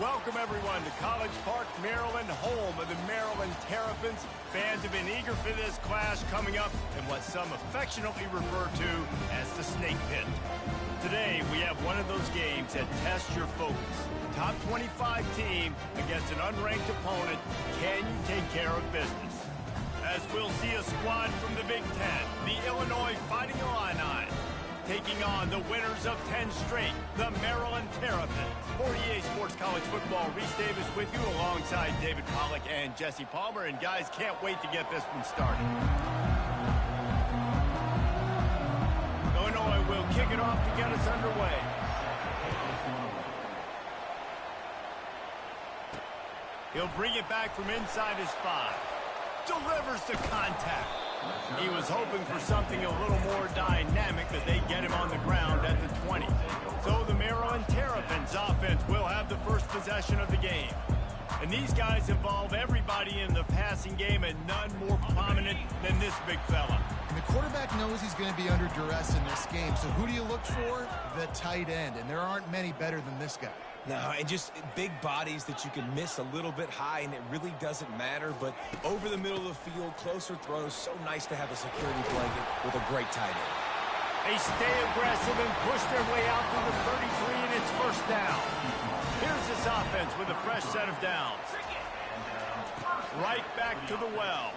Welcome, everyone, to College Park, Maryland, home of the Maryland Terrapins. Fans have been eager for this clash coming up in what some affectionately refer to as the Snake Pit. Today, we have one of those games that tests your focus. Top 25 team against an unranked opponent. Can you take care of business? As we'll see a squad from the Big Ten, the Illinois Fighting Illini, taking on the winners of 10 straight, the Maryland Terrapins. For EA Sports College Football, Reese Davis with you alongside David Pollack and Jesse Palmer. And guys, can't wait to get this one started. Illinois will kick it off to get us underway. He'll bring it back from inside his 5. Delivers the contact. He was hoping for something a little more dynamic, but they get him on the ground at the 20. So the Maryland Terrapins offense will have the first possession of the game. And these guys involve everybody in the passing game, and none more prominent than this big fella. And the quarterback knows he's going to be under duress in this game. So who do you look for? The tight end. And there aren't many better than this guy. No, and just big bodies that you can miss a little bit high, and it really doesn't matter. But over the middle of the field, closer throws, so nice to have a security blanket with a great tight end. They stay aggressive and push their way out to the 33, and it's first down. Here's this offense with a fresh set of downs. Right back to the well.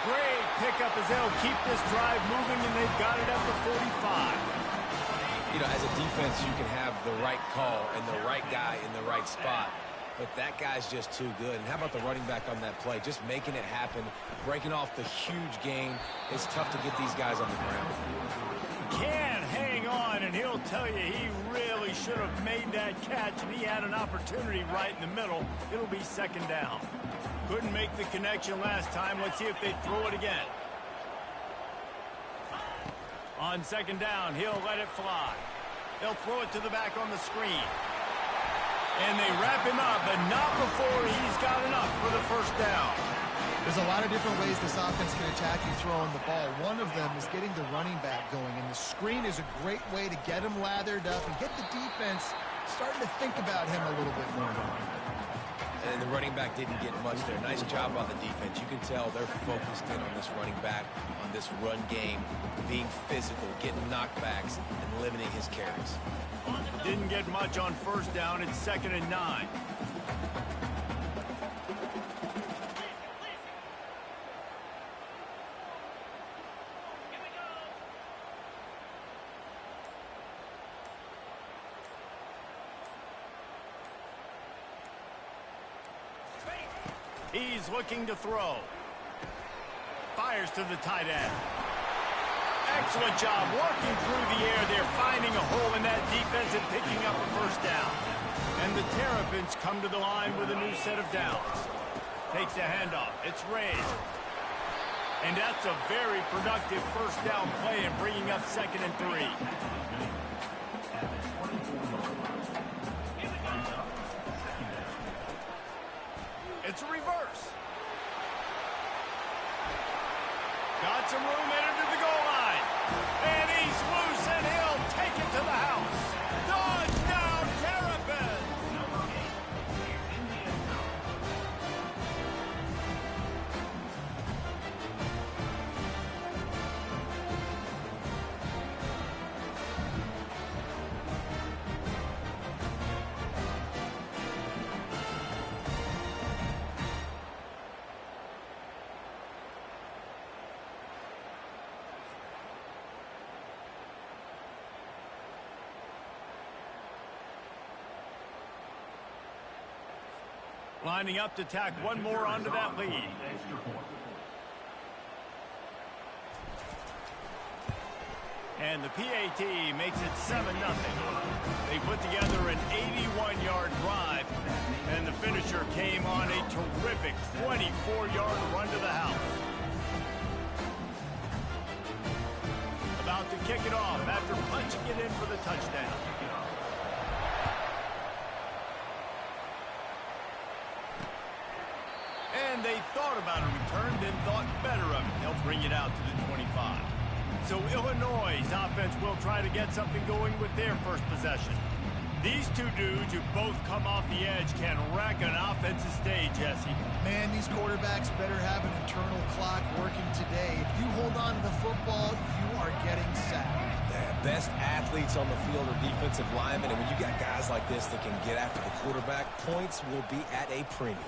Great pickup as they'll keep this drive moving, and they've got it at the 45. You know, as a defense, you can have the right call and the right guy in the right spot, but that guy's just too good. And how about the running back on that play? Just making it happen, breaking off the huge gain. It's tough to get these guys on the ground. Can hang on, and he'll tell you he really should have made that catch, and he had an opportunity right in the middle. It'll be second down. Couldn't make the connection last time. Let's see if they throw it again. On second down, he'll let it fly. They'll throw it to the back on the screen. And they wrap him up, but not before he's got enough for the first down. There's a lot of different ways this offense can attack you throwing the ball. One of them is getting the running back going, and the screen is a great way to get him lathered up and get the defense starting to think about him a little bit more. And the running back didn't get much there. Nice job on the defense. You can tell they're focused in on this running back, on this run game, being physical, getting knockbacks, and limiting his carries. Didn't get much on first down. It's 2nd and 9. He's looking to throw. Fires to the tight end. Excellent job working through the air. They're finding a hole in that defense and picking up a first down. And the Terrapins come to the line with a new set of downs. Takes the handoff. It's raised. And that's a very productive first down play and bringing up 2nd and 3. It's a reverse. Got some room headed to the goal line. And he's loose, and he'll take it to the house. Touchdown, Terrapins! Lining up to tack one more onto that lead. And the PAT makes it 7-0. They put together an 81-yard drive, and the finisher came on a terrific 24-yard run to the house. About to kick it off after punching it in for the touchdown. And they thought about a return, then thought better of it. They'll bring it out to the 25. So Illinois' offense will try to get something going with their first possession. These two dudes who both come off the edge can wreck an offensive stage, Jesse. Man, these quarterbacks better have an internal clock working today. If you hold on to the football, you are getting sacked. The best athletes on the field are defensive linemen, and when you got guys like this that can get after the quarterback, points will be at a premium.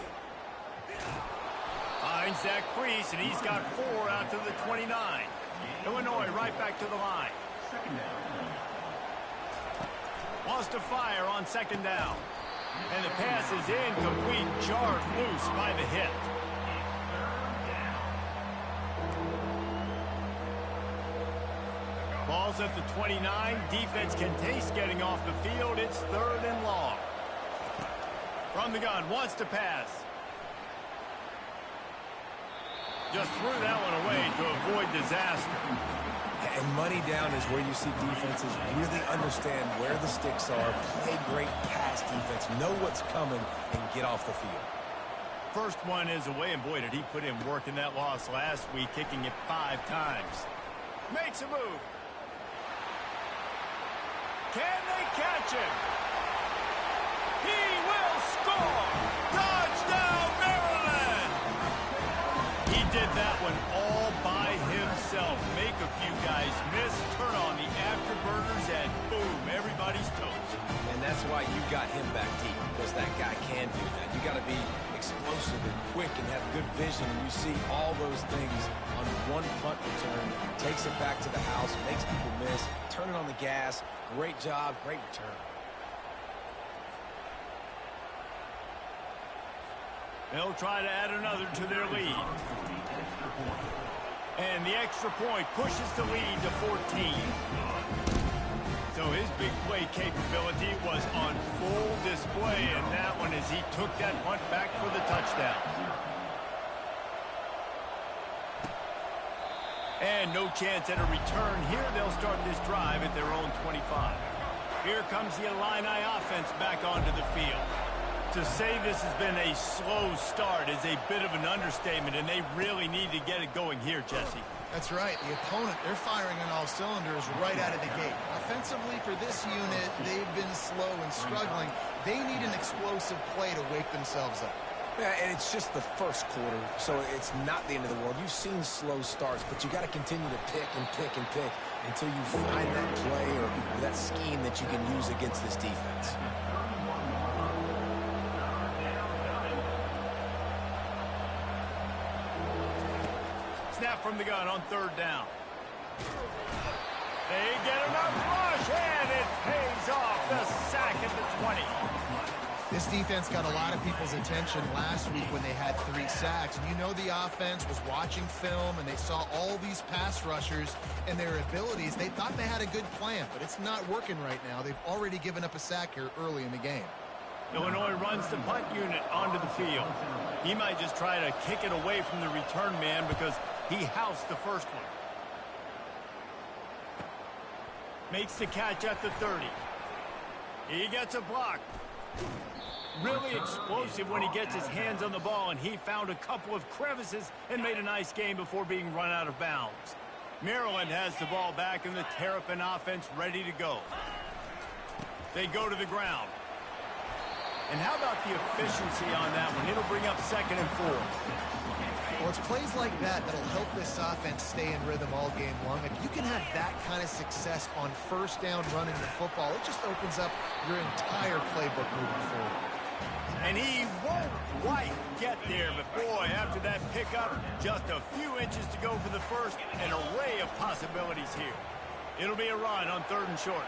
Finds that crease, and he's got 4 out to the 29. Illinois right back to the line. Wants to fire on second down. And the pass is incomplete, jarred loose by the hit. Ball's at the 29. Defense can taste getting off the field. It's 3rd and long. From the gun, wants to pass. Just threw that one away to avoid disaster. And money down is where you see defenses really understand where the sticks are, play great pass defense, know what's coming, and get off the field. First one is away, and boy, did he put in work in that loss last week, kicking it 5 times. Makes a move. Can they catch him? He will score! Touchdown, Maryland! He did that one all by himself. Make a few guys miss, turn on the afterburners, and boom, everybody's toast. And that's why you got him back deep, because that guy can do that. You got to be explosive and quick and have good vision, and you see all those things on one punt return. Takes it back to the house, makes people miss, turn it on the gas. Great job, great return. They'll try to add another to their lead. And the extra point pushes the lead to 14. So his big play capability was on full display in that one as he took that punt back for the touchdown. And no chance at a return here. They'll start this drive at their own 25. Here comes the Illini offense back onto the field. To say this has been a slow start is a bit of an understatement, and they really need to get it going here, Jesse. That's right. The opponent, they're firing on all cylinders right out of the gate. Offensively, for this unit, they've been slow and struggling. They need an explosive play to wake themselves up. Yeah, and it's just the first quarter, so it's not the end of the world. You've seen slow starts, but you got to continue to pick and pick and pick until you find that play or that scheme that you can use against this defense. Snap from the gun on 3rd down. They get enough rush, and it pays off. The sack at the 20. This defense got a lot of people's attention last week when they had 3 sacks. And you know the offense was watching film, and they saw all these pass rushers and their abilities. They thought they had a good plan, but it's not working right now. They've already given up a sack here early in the game. Illinois runs the punt unit onto the field. He might just try to kick it away from the return man because he housed the first one. Makes the catch at the 30. He gets a block. Really explosive when he gets his hands on the ball, and he found a couple of crevices and made a nice game before being run out of bounds. Maryland has the ball back, and the Terrapin offense ready to go. They go to the ground. And how about the efficiency on that one? It'll bring up 2nd and 4. Well, it's plays like that that'll help this offense stay in rhythm all game long. If you can have that kind of success on 1st down running the football, it just opens up your entire playbook moving forward. And he won't quite get there, but boy, after that pickup, just a few inches to go for the first, an array of possibilities here. It'll be a run on 3rd and short.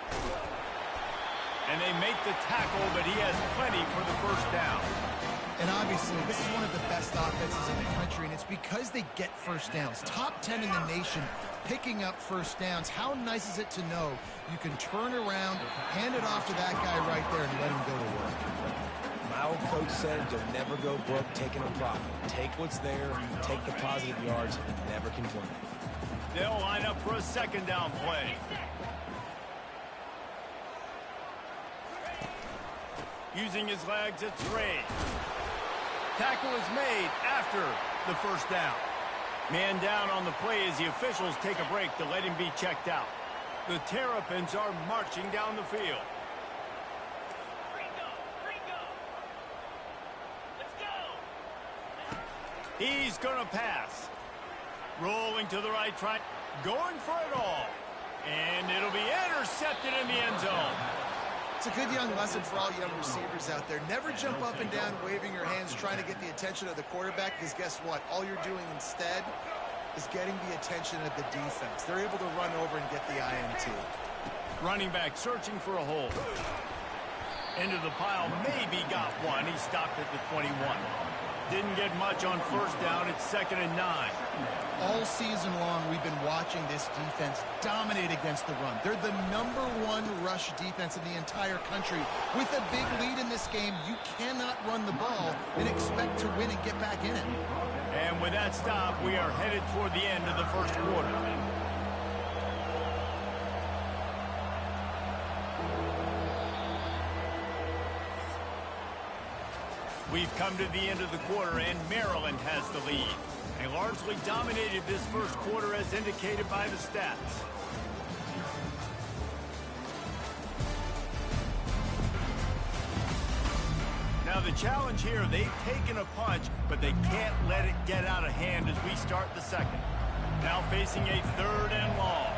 And they make the tackle, but he has plenty for the 1st down. And obviously, this is one of the best offenses in the country, and it's because they get 1st downs. Top 10 in the nation picking up 1st downs. How nice is it to know you can turn around, hand it off to that guy right there, and let him go to work. My old coach said, you'll never go broke taking a profit. Take what's there, take the positive yards, and never complain. They'll line up for a 2nd down play. Using his legs, it's Ray. Tackle is made after the 1st down. Man down on the play as the officials take a break to let him be checked out. The Terrapins are marching down the field. He's going to pass. Rolling to the right, going for it all. And it'll be intercepted in the end zone. It's a good young lesson for all young receivers out there. Never jump up and down waving your hands trying to get the attention of the quarterback, because guess what? All you're doing instead is getting the attention of the defense. They're able to run over and get the INT. Running back searching for a hole. Into the pile, maybe got one. He stopped at the 21. Didn't get much on first down. It's 2nd and 9. All season long, we've been watching this defense dominate against the run. They're the #1 rush defense in the entire country. With a big lead in this game, you cannot run the ball and expect to win and get back in it. And with that stop, we are headed toward the end of the first quarter. We've come to the end of the quarter, and Maryland has the lead. They largely dominated this first quarter as indicated by the stats. Now the challenge here, they've taken a punch, but they can't let it get out of hand as we start the second. Now facing a 3rd and long.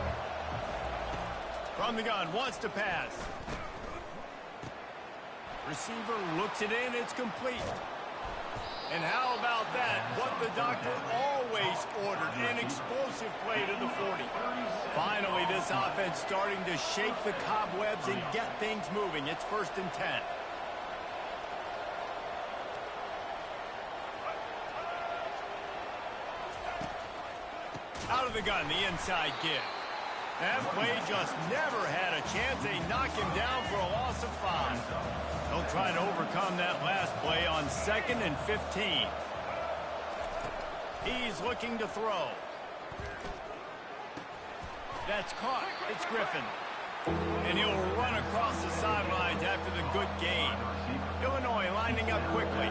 From the gun, wants to pass. Receiver looks it in, it's complete. And how about that? What the doctor always ordered, an explosive play to the 40. Finally, this offense starting to shake the cobwebs and get things moving. It's 1st and 10. Out of the gun, the inside give. That play just never had a chance. They knock him down for a loss of 5. They'll try to overcome that last play on 2nd and 15. He's looking to throw. That's caught. It's Griffin. And he'll run across the sidelines after the good gain. Illinois lining up quickly.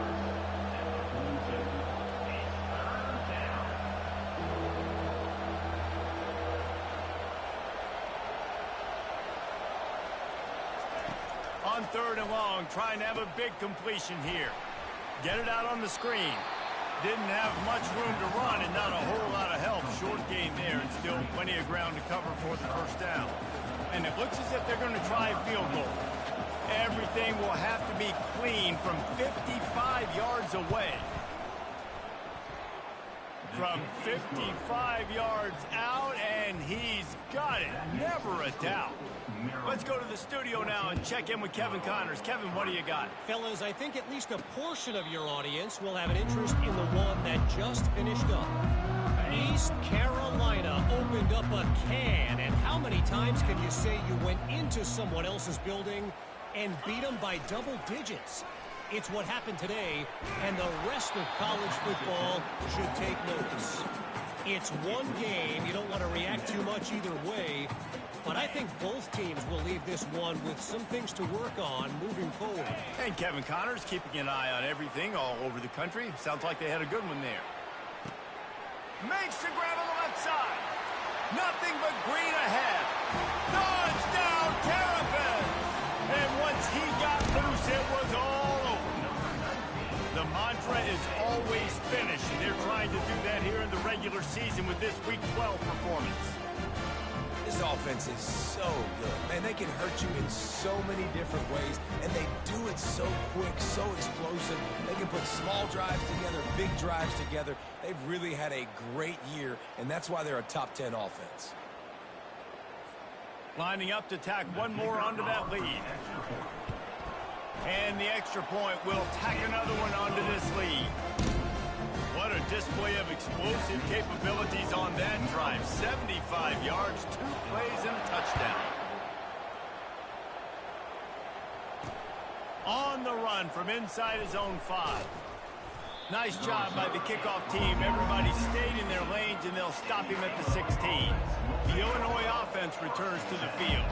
On 3rd and long, trying to have a big completion here. Get it out on the screen. Didn't have much room to run and not a whole lot of help. Short gain there and still plenty of ground to cover for the first down. And it looks as if they're going to try a field goal. Everything will have to be clean from 55 yards away. From 55 yards out, and he's got it. Never a doubt. Let's go to the studio now and check in with Kevin Connors. Kevin, what do you got? Fellas, I think at least a portion of your audience will have an interest in the one that just finished up. East Carolina opened up a can, and how many times can you say you went into someone else's building and beat them by double digits? It's what happened today, and the rest of college football should take notice. It's one game. You don't want to react too much either way, but I think both teams will leave this one with some things to work on moving forward. And Kevin Connors keeping an eye on everything all over the country. Sounds like they had a good one there. Makes the grab on the left side. Nothing but green ahead. Touchdown, Terrapins! And once he got loose, it was all over. The mantra is always finish, and they're trying to do that here in the regular season with this Week 12 performance. This offense is so good. Man, they can hurt you in so many different ways, and they do it so quick, so explosive. They can put small drives together, big drives together. They've really had a great year, and that's why they're a top 10 offense. Lining up to tack one more onto that lead. And the extra point will tack another one onto this lead. What a display of explosive capabilities on that drive. 75 yards, 2 plays, and a touchdown. On the run from inside his own 5. Nice job by the kickoff team. Everybody stayed in their lanes, and they'll stop him at the 16. The Illinois offense returns to the field.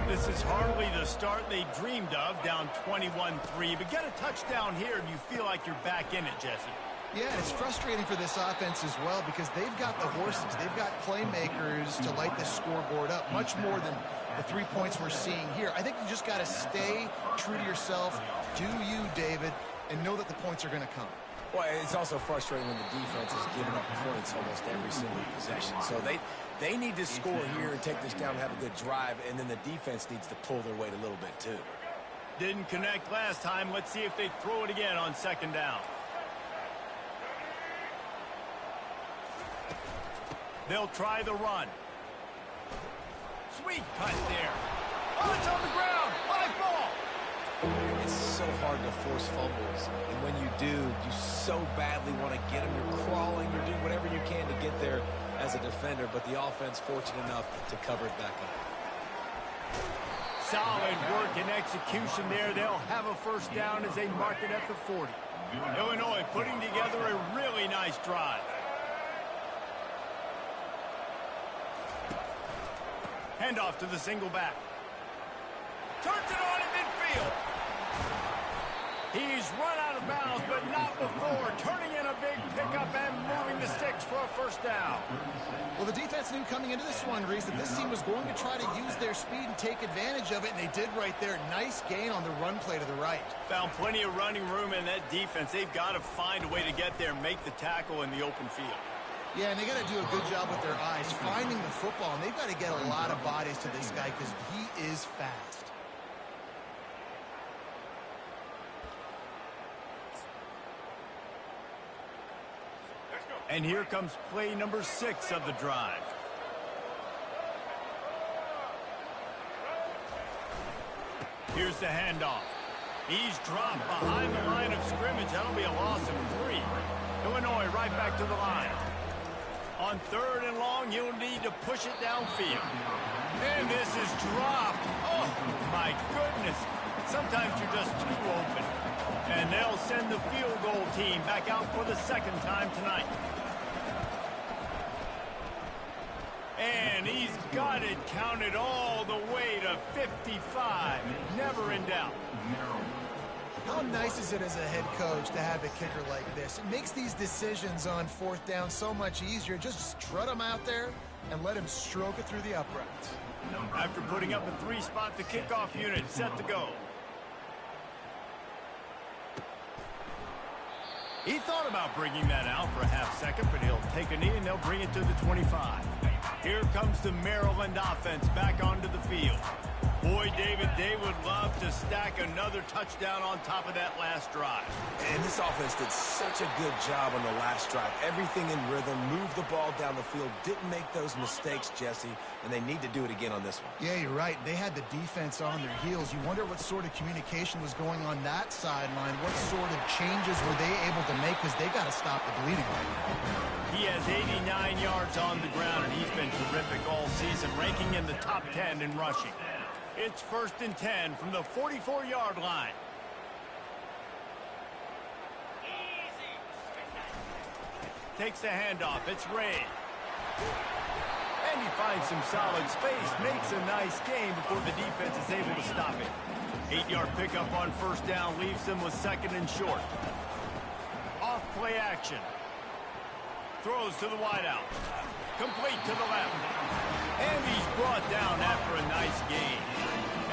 This is hardly the start they dreamed of, down 21-3. But get a touchdown here, and you feel like you're back in it, Jesse. Yeah, and it's frustrating for this offense as well because they've got the horses. They've got playmakers to light this scoreboard up, much more than the 3 points we're seeing here. I think you just got to stay true to yourself, do you, David, and know that the points are going to come. Well, it's also frustrating when the defense is giving up points almost every single possession. So they need to score here and take this down and have a good drive, and then the defense needs to pull their weight a little bit too. Didn't connect last time. Let's see if they throw it again on second down. They'll try the run. Sweet cut there. Oh, it's on the ground. Live ball. It's so hard to force fumbles, and when you do, you so badly want to get them. You're crawling, you're doing whatever you can to get there as a defender, but the offense fortunate enough to cover it back up. Solid work and execution there. They'll have a first down as they mark it at the 40. Illinois putting together a really nice drive. Handoff to the single back. Turns it on in midfield. He's run out of bounds, but not before. Turning in a big pickup and moving the sticks for a first down. Well, the defense knew coming into this one, Reese, that this team was going to try to use their speed and take advantage of it, and they did right there. Nice gain on the run play to the right. Found plenty of running room in that defense. They've got to find a way to get there, make the tackle in the open field. Yeah, and they got to do a good job with their eyes, finding the football, and they've got to get a lot of bodies to this guy because he is fast. And here comes play number 6 of the drive. Here's the handoff. He's dropped behind the line of scrimmage. That'll be a loss of 3. Illinois right back to the line. On third and long, he'll need to push it downfield. And this is dropped. Oh, my goodness. Sometimes you're just too open. And they'll send the field goal team back out for the second time tonight. And he's got it counted all the way to 55. Never in doubt. How nice is it as a head coach to have a kicker like this? It makes these decisions on fourth down so much easier. Just strut him out there and let him stroke it through the uprights. After putting up a 3-spot, the kickoff unit set to go. He thought about bringing that out for a half second, but he'll take a knee and they'll bring it to the 25. Here comes the Maryland offense back onto the field. Boy, David, they would love to stack another touchdown on top of that last drive. And this offense did such a good job on the last drive. Everything in rhythm, moved the ball down the field, didn't make those mistakes, Jesse, and they need to do it again on this one. Yeah, you're right. They had the defense on their heels. You wonder what sort of communication was going on that sideline. What sort of changes were they able to make because they got to stop the bleeding right now. He has 89 yards on the ground, and he's been terrific all season, ranking in the top 10 in rushing. It's 1st and 10 from the 44-yard line. Takes the handoff. It's Ray. And he finds some solid space. Makes a nice gain before the defense is able to stop it. 8-yard pickup on first down leaves them with 2nd and short. Off play action. Throws to the wideout. Complete to the left. And he's brought down after a nice gain.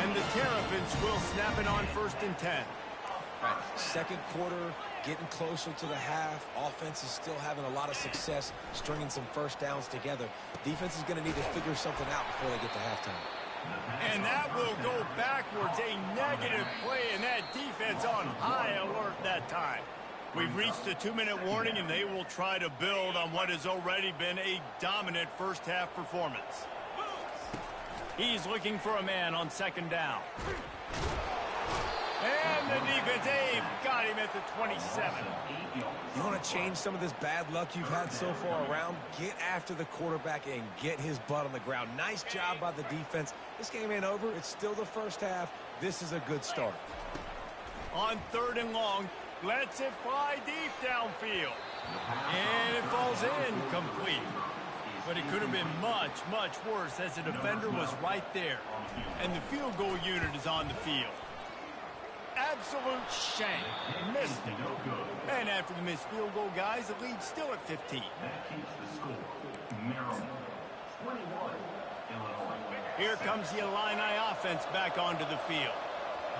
And the Terrapins will snap it on 1st and 10. Right. Second quarter, getting closer to the half. Offense is still having a lot of success stringing some first downs together. Defense is going to need to figure something out before they get to halftime. And that will go backwards. A negative play, and that defense on high alert that time. We've reached the 2-minute warning, and they will try to build on what has already been a dominant first-half performance. He's looking for a man on 2nd down. And the defense, they've got him at the 27. You want to change some of this bad luck you've had so far around? Get after the quarterback and get his butt on the ground. Nice job by the defense. This game ain't over. It's still the first half. This is a good start. On 3rd and long, lets it fly deep downfield. And it falls in complete. But it could have been much, much worse as the defender was right there. And the field goal unit is on the field. Absolute shank. Missed it. And after the missed field goal, guys, the lead's still at 15. Here comes the Illini offense back onto the field.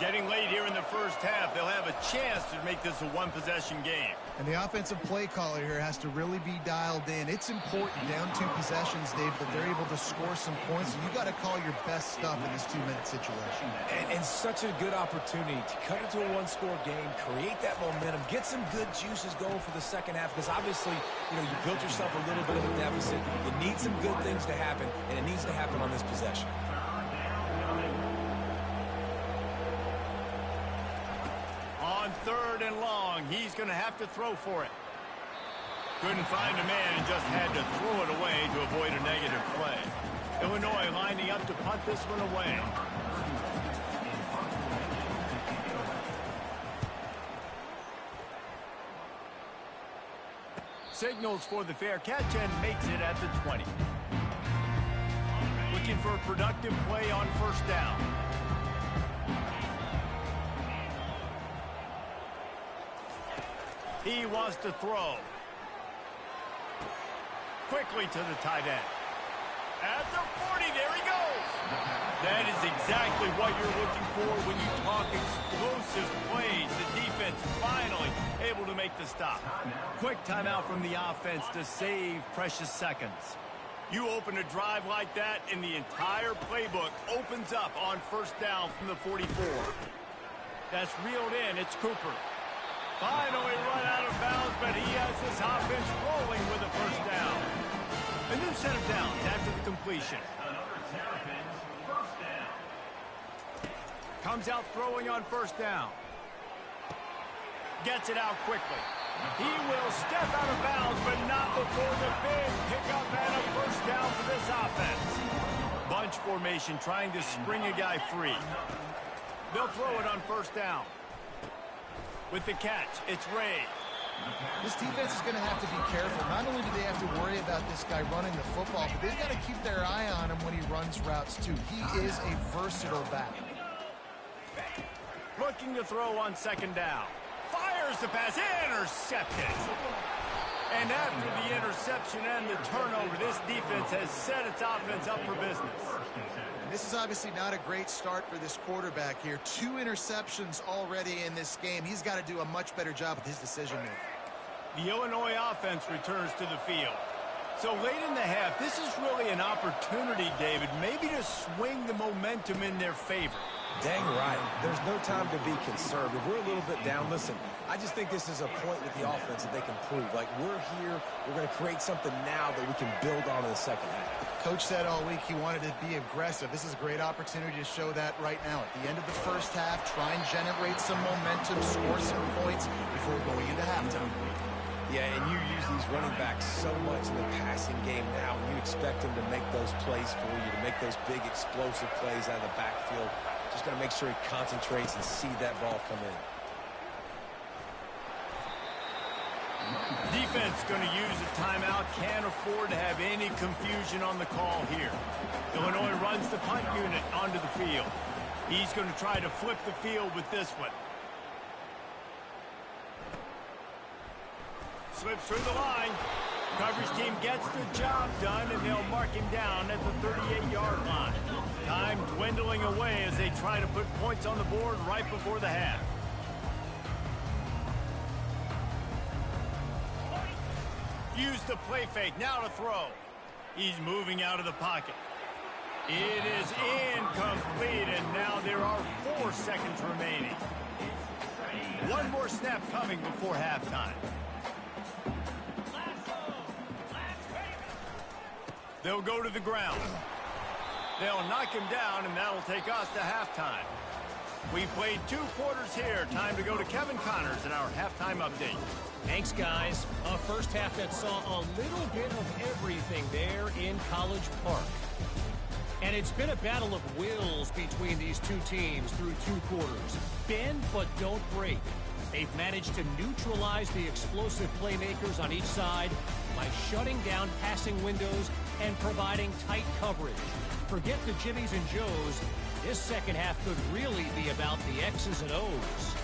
Getting late here in the first half, they'll have a chance to make this a one-possession game. And the offensive play caller here has to really be dialed in. It's important down 2 possessions, Dave, that they're able to score some points. And you got to call your best stuff in this 2-minute situation. And such a good opportunity to cut it to a 1-score game, create that momentum, get some good juices going for the second half. Because obviously, you built yourself a little bit of a deficit. You need some good things to happen, and it needs to happen on this possession. On 3rd and long, he's going to have to throw for it. Couldn't find a man and just had to throw it away to avoid a negative play. Illinois lining up to punt this one away. Signals for the fair catch and makes it at the 20. Looking for a productive play on 1st down. He wants to throw. Quickly to the tight end. At the 40, there he goes. That is exactly what you're looking for when you talk explosive plays. The defense finally able to make the stop. Quick timeout from the offense to save precious seconds. You open a drive like that, and the entire playbook opens up on 1st down from the 44. That's reeled in. It's Cooper. Finally run out of bounds, but he has his offense rolling with a 1st down. A new set of downs after the completion. Comes out throwing on 1st down. Gets it out quickly. He will step out of bounds, but not before the big pickup and a 1st down for this offense. Bunch formation trying to spring a guy free. They'll throw it on 1st down. With the catch, it's Ray. This defense is going to have to be careful. Not only do they have to worry about this guy running the football, but they've got to keep their eye on him when he runs routes, too. He is a versatile back. Looking to throw on 2nd down. Fires the pass, intercepted. And after the interception and the turnover, this defense has set its offense up for business. This is obviously not a great start for this quarterback here. 2 interceptions already in this game. He's got to do a much better job with his decision-making. The Illinois offense returns to the field. So late in the half, this is really an opportunity, David, maybe to swing the momentum in their favor. Dang right. There's no time to be conservative. We're a little bit down. Listen, I just think this is a point with the offense that they can prove. Like, we're here. We're going to create something now that we can build on in the second half. Coach said all week he wanted to be aggressive. This is a great opportunity to show that right now. At the end of the 1st half, try and generate some momentum, score some points before going into halftime. Yeah, and you use these running backs so much in the passing game now, and you expect them to make those plays for you, to make those big explosive plays out of the backfield. Just got to make sure he concentrates and see that ball come in. Defense going to use a timeout. Can't afford to have any confusion on the call here. Illinois runs the punt unit onto the field. He's going to try to flip the field with this one. Slips through the line. Coverage team gets the job done, and they'll mark him down at the 38-yard line. Time dwindling away as they try to put points on the board right before the half. Use the play fake, now to throw. He's moving out of the pocket. It is incomplete, and now there are 4 seconds remaining. One more snap coming before halftime. They'll go to the ground. They'll knock him down, and that'll take us to halftime. We played 2 quarters here. Time to go to Kevin Connors in our halftime update. Thanks, guys. A 1st half that saw a little bit of everything there in College Park. And it's been a battle of wills between these 2 teams through 2 quarters. Bend but don't break. They've managed to neutralize the explosive playmakers on each side by shutting down passing windows and providing tight coverage. Forget the Jimmies and Joes. This second half could really be about the X's and O's.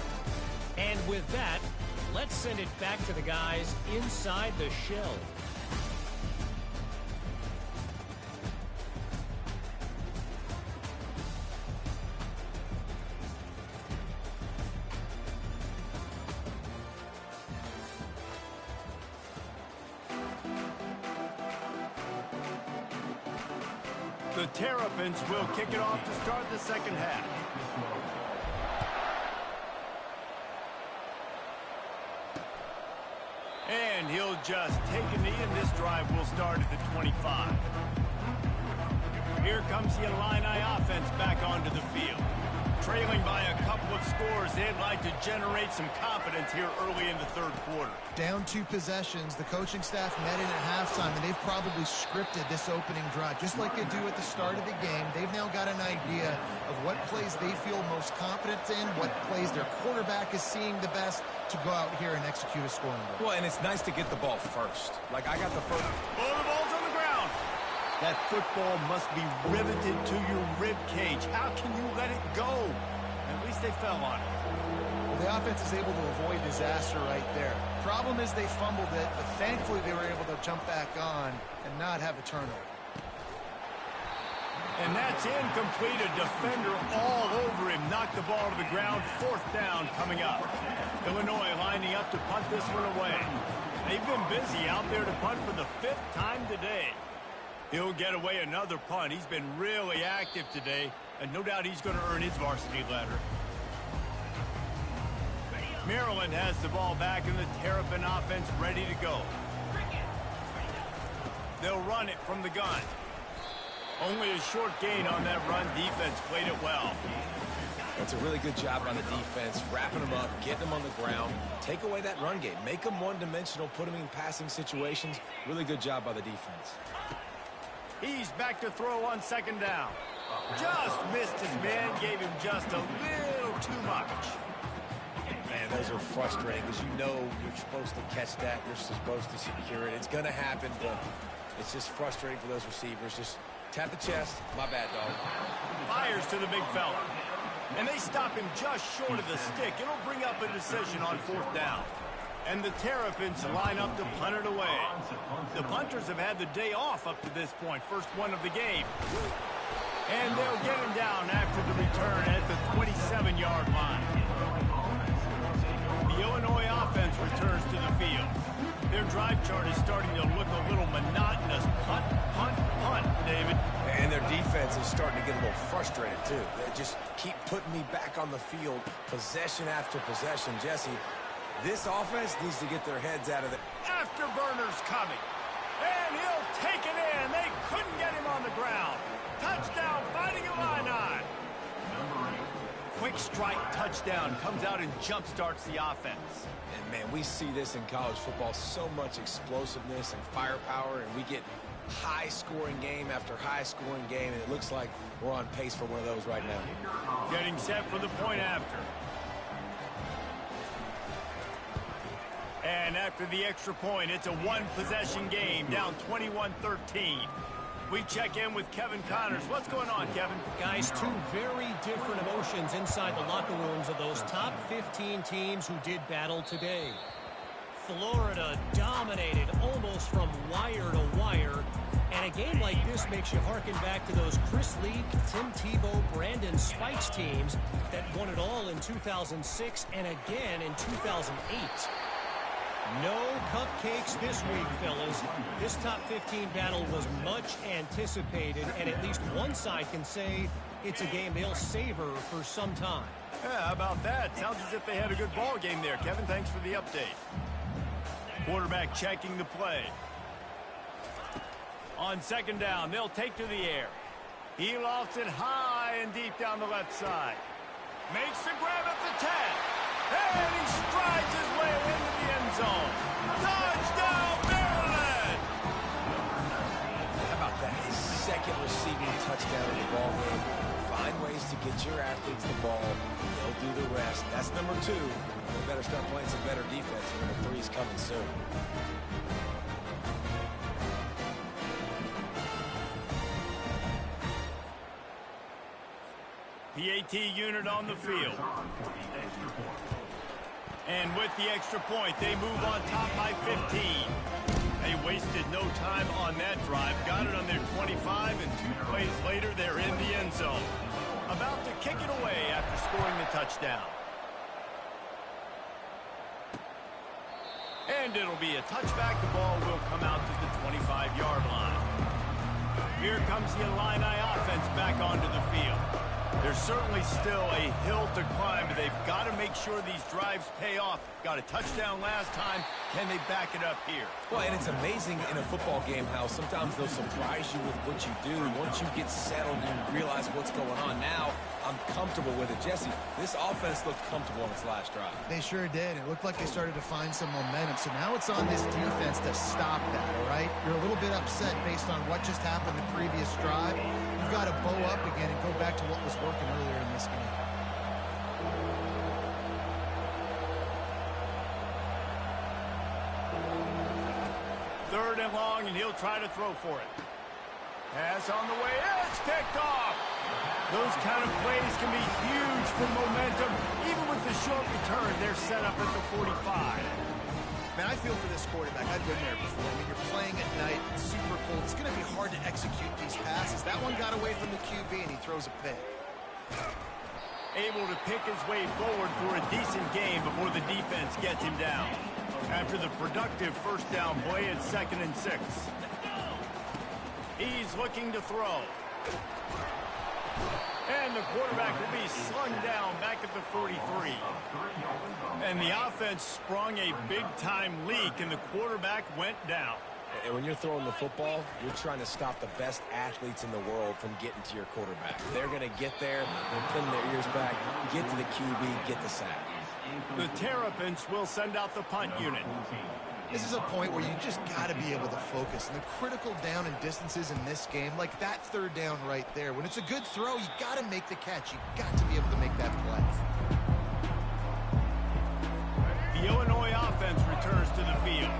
And with that, let's send it back to the guys inside the shell. The Terrapins will kick it off to start the second half. And he'll just take a knee, and this drive will start at the 25. Here comes the Illini offense back onto the field. Trailing by a couple of scores, they'd like to generate some confidence here early in the third quarter. Down 2 possessions, the coaching staff met in at halftime, and they've probably scripted this opening drive. Just like they do at the start of the game, they've now got an idea of what plays they feel most confident in, what plays their quarterback is seeing the best to go out here and execute a scoring goal. Well, and it's nice to get the ball first. Like, I got the first. Oh, the ball's on the ground. That football must be riveted to your rib cage. How can you let it go? At least they fell on it. Well, the offense is able to avoid disaster right there. Problem is they fumbled it, but thankfully they were able to jump back on and not have a turnover. And that's incomplete. A defender all over him. Knocked the ball to the ground. 4th down coming up. Illinois lining up to punt this one away. They've been busy out there to punt for the 5th time today. He'll get away another punt. He's been really active today, and no doubt he's going to earn his varsity letter. Maryland has the ball back, and the Terrapin offense ready to go. They'll run it from the gun. Only a short gain on that run. Defense played it well. That's a really good job on the defense, wrapping them up, getting them on the ground. Take away that run game. Make them one-dimensional, put them in passing situations. Really good job by the defense. He's back to throw on 2nd down. Just missed his man, gave him just a little too much. Man, those are frustrating because you know you're supposed to catch that. You're supposed to secure it. It's going to happen, but it's just frustrating for those receivers. Just tap the chest. My bad, dog. Fires to the big fella. And they stop him just short of the stick. It'll bring up a decision on 4th down. And the Terrapins line up to punt it away. The punters have had the day off up to this point. First one of the game. And they'll get him down after the return at the 27-yard line. The Illinois offense returns to the field. Their drive chart is starting to look a little monotonous. Punt, punt, punt, David. And their defense is starting to get a little frustrated, too. They just keep putting me back on the field, possession after possession. Jesse, this offense needs to get their heads out of it. Afterburner's coming. And he'll take it in. They couldn't get him on the ground. Touchdown, Fighting Illini. Quick strike touchdown comes out and jump-starts the offense. And, man, we see this in college football. So much explosiveness and firepower, and we get high-scoring game after high-scoring game, and it looks like we're on pace for one of those right now. Getting set for the point after. And after the extra point, it's a one-possession game, down 21-13. We check in with Kevin Connors. What's going on, Kevin? Guys, 2 very different emotions inside the locker rooms of those top 15 teams who did battle today. Florida dominated almost from wire to wire. And a game like this makes you harken back to those Chris Leak, Tim Tebow, Brandon Spikes teams that won it all in 2006 and again in 2008. No cupcakes this week, fellas. This top 15 battle was much anticipated, and at least one side can say it's a game they'll savor for some time. Yeah, how about that? Sounds as if they had a good ball game there. Kevin, thanks for the update. Quarterback checking the play. On 2nd down, they'll take to the air. He lofts it high and deep down the left side. Makes the grab at the 10. And he strides his way into the end zone. Touchdown, Maryland! How about that? His 2nd receiving touchdown in the ball game. Find ways to get your athletes the ball. They'll do the rest. That's number 2. We better start playing some better defense. Number 3 is coming soon. PAT unit on the field. And with the extra point, they move on top by 15. They wasted no time on that drive. Got it on their 25, and 2 plays later, they're in the end zone. About to kick it away after scoring the touchdown. And it'll be a touchback. The ball will come out to the 25-yard line. Here comes the Illini offense back onto the field. There's certainly still a hill to climb, but they've got to make sure these drives pay off. Got a touchdown last time. Can they back it up here? Well, and it's amazing in a football game how sometimes they'll surprise you with what you do. Once you get settled, you realize what's going on. Now, I'm comfortable with it. Jesse, this offense looked comfortable on its last drive. They sure did. It looked like they started to find some momentum. So now it's on this defense to stop that, all right? You're a little bit upset based on what just happened the previous drive. You've got to bow up again and go back to what was working earlier in this game. Third and long, and he'll try to throw for it. Pass on the way. It's picked off. Those kind of plays can be huge for momentum. Even with the short return, they're set up at the 45. Man, I feel for this quarterback. I've been there before. I mean, you're playing at night. It's super cold. It's going to be hard to execute these passes. That one got away from the QB, and he throws a pick. Able to pick his way forward for a decent game before the defense gets him down. After the productive first down play, it's 2nd and 6. He's looking to throw. And the quarterback will be slung down back at the 43. And the offense sprung a big-time leak, and the quarterback went down. And when you're throwing the football, you're trying to stop the best athletes in the world from getting to your quarterback. They're going to get there, they're putting their ears back, get to the QB, get the sack. The Terrapins will send out the punt unit. This is a point where you just got to be able to focus. And the critical down and distances in this game, like that third down right there, when it's a good throw, you got to make the catch. You got to be able to make that play. The Illinois offense returns to the field.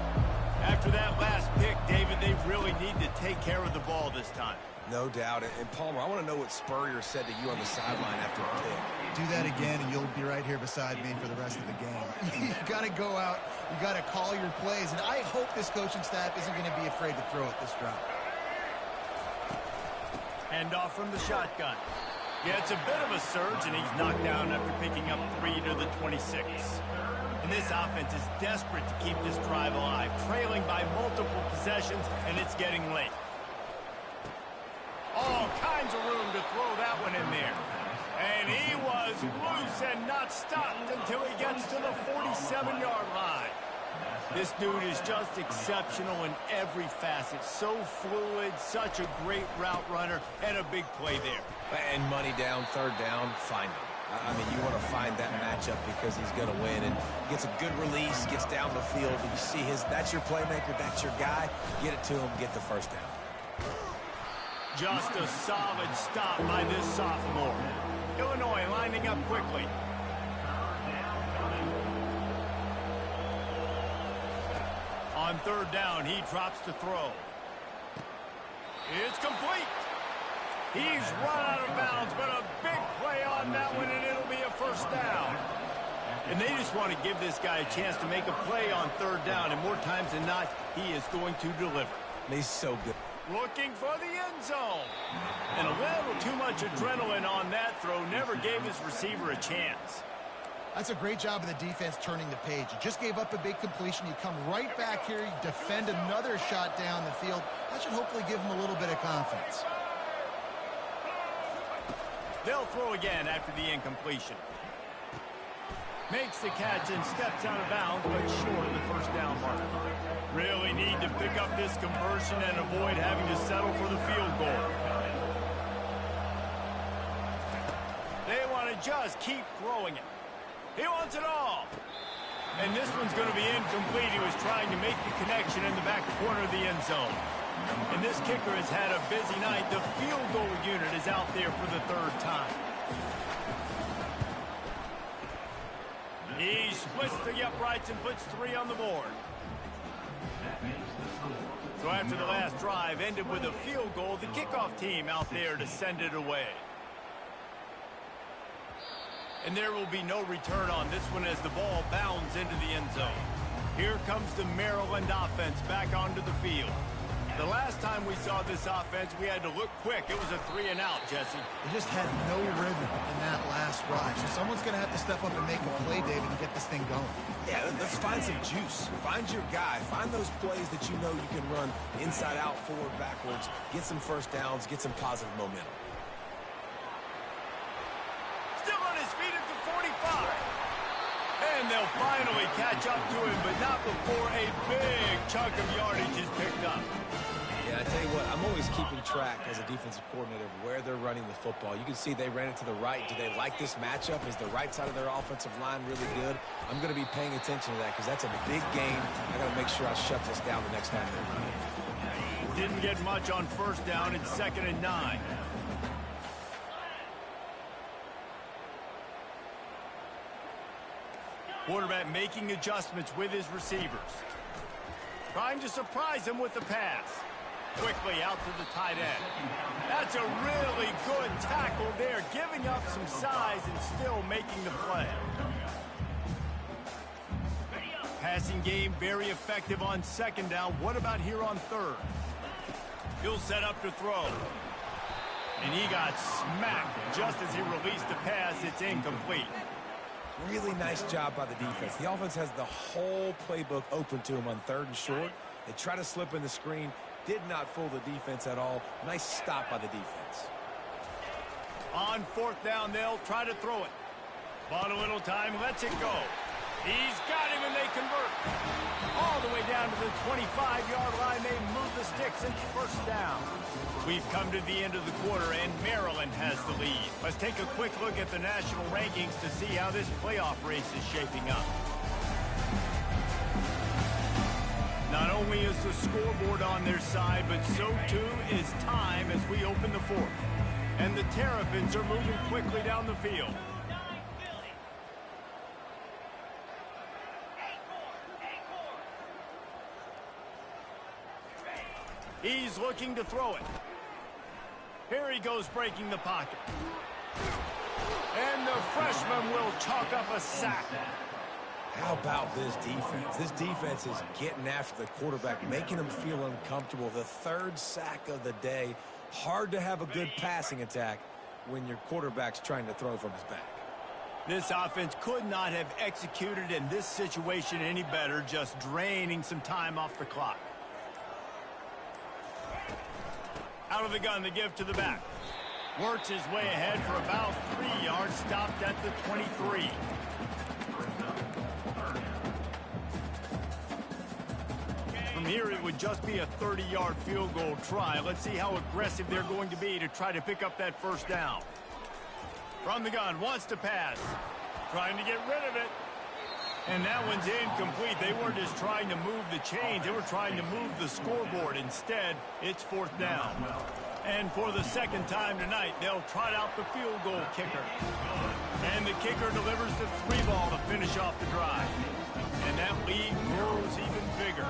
After that last pick, David, they really need to take care of the ball this time. No doubt. And Palmer, I want to know what Spurrier said to you on the sideline after a pick. Do that again, and you'll be right here beside me for the rest of the game. You got to go out. You got to call your plays, and I hope this coaching staff isn't going to be afraid to throw it this drive. Hand off from the shotgun. Yeah, it's a bit of a surge, and he's knocked down after picking up 3 to the 26. And this offense is desperate to keep this drive alive, trailing by multiple possessions, and it's getting late. All kinds of room to throw that one in there. And he was loose and not stopped until he gets to the 47-yard line. This dude is just exceptional in every facet. So fluid, such a great route runner, and a big play there. And money down, third down, find him. I mean, you want to find that matchup because he's going to win and gets a good release, gets down the field. And you see that's your playmaker, that's your guy. Get it to him, get the first down. Just a solid stop by this sophomore. Illinois lining up quickly. On third down, he drops to throw. It's complete. He's run out of bounds, but a big play on that one, and it'll be a first down. And they just want to give this guy a chance to make a play on third down, and more times than not, he is going to deliver. He's so good. Looking for the end zone. And a little too much adrenaline on that throw. Never gave his receiver a chance. That's a great job of the defense turning the page. You just gave up a big completion. You come right back here. You defend another shot down the field. That should hopefully give them a little bit of confidence. They'll throw again after the incompletion. Makes the catch and steps out of bounds, but short of the first down mark. Really need to pick up this conversion and avoid having to settle for the field goal. They want to just keep throwing it. He wants it all. And this one's going to be incomplete. He was trying to make the connection in the back corner of the end zone. And this kicker has had a busy night. The field goal unit is out there for the third time. He splits the uprights and puts 3 on the board. So after the last drive ended with a field goal, the kickoff team out there to send it away. And there will be no return on this one as the ball bounds into the end zone. Here comes the Maryland offense back onto the field. The last time we saw this offense, we had to look quick. It was a 3-and-out, Jesse. They just had no rhythm in that last drive. So someone's going to have to step up and make a play, David, and get this thing going. Yeah, let's find some juice. Find your guy. Find those plays that you know you can run inside out, forward, backwards. Get some first downs. Get some positive momentum. Still on his feet at the 45. And they'll finally catch up to him, but not before a big chunk of yardage is picked up. Yeah, I tell you what, I'm always keeping track as a defensive coordinator of where they're running the football. You can see they ran it to the right. Do they like this matchup? Is the right side of their offensive line really good? I'm going to be paying attention to that because that's a big game. I got to make sure I shut this down the next time they run it. Didn't get much on first down. It's 2nd and 9. Quarterback making adjustments with his receivers. Trying to surprise him with the pass. Quickly out to the tight end. That's a really good tackle there, giving up some size and still making the play. Passing game very effective on 2nd down. What about here on 3rd? He'll set up to throw. And he got smacked just as he released the pass. It's incomplete. Really nice job by the defense. The offense has the whole playbook open to them on 3rd and short. They try to slip in the screen. Did not fool the defense at all. Nice stop by the defense. On 4th down, they'll try to throw it. Bought a little time, lets it go. He's got him, and they convert. All the way down to the 25-yard line. They move the sticks into 1st down. We've come to the end of the quarter, and Maryland has the lead. Let's take a quick look at the national rankings to see how this playoff race is shaping up. Not only is the scoreboard on their side, but so too is time as we open the 4th. And the Terrapins are moving quickly down the field. He's looking to throw it. Here he goes breaking the pocket. And the freshman will chalk up a sack. How about this defense? This defense is getting after the quarterback, making him feel uncomfortable. The 3rd sack of the day. Hard to have a good passing attack when your quarterback's trying to throw from his back. This offense could not have executed in this situation any better, just draining some time off the clock. Out of the gun, the give to the back. Works his way ahead for about 3 yards, stopped at the 23. From here, it would just be a 30-yard field goal try. Let's see how aggressive they're going to be to try to pick up that 1st down. From the gun, wants to pass. Trying to get rid of it. And that one's incomplete. They weren't just trying to move the chains. They were trying to move the scoreboard. Instead, it's 4th down. And for the 2nd time tonight, they'll trot out the field goal kicker. And the kicker delivers the 3-ball to finish off the drive. And that lead grows even bigger.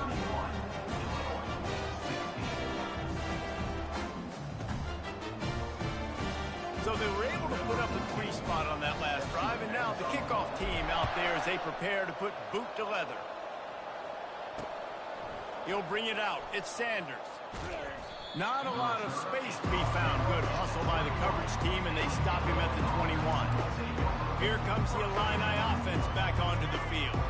So they were able to put up a 3 spot on that last drive, and now the kickoff team out there as they prepare to put boot to leather. He'll bring it out. It's Sanders. Not a lot of space to be found. Good hustle by the coverage team, and they stop him at the 21. Here comes the Illini offense back onto the field.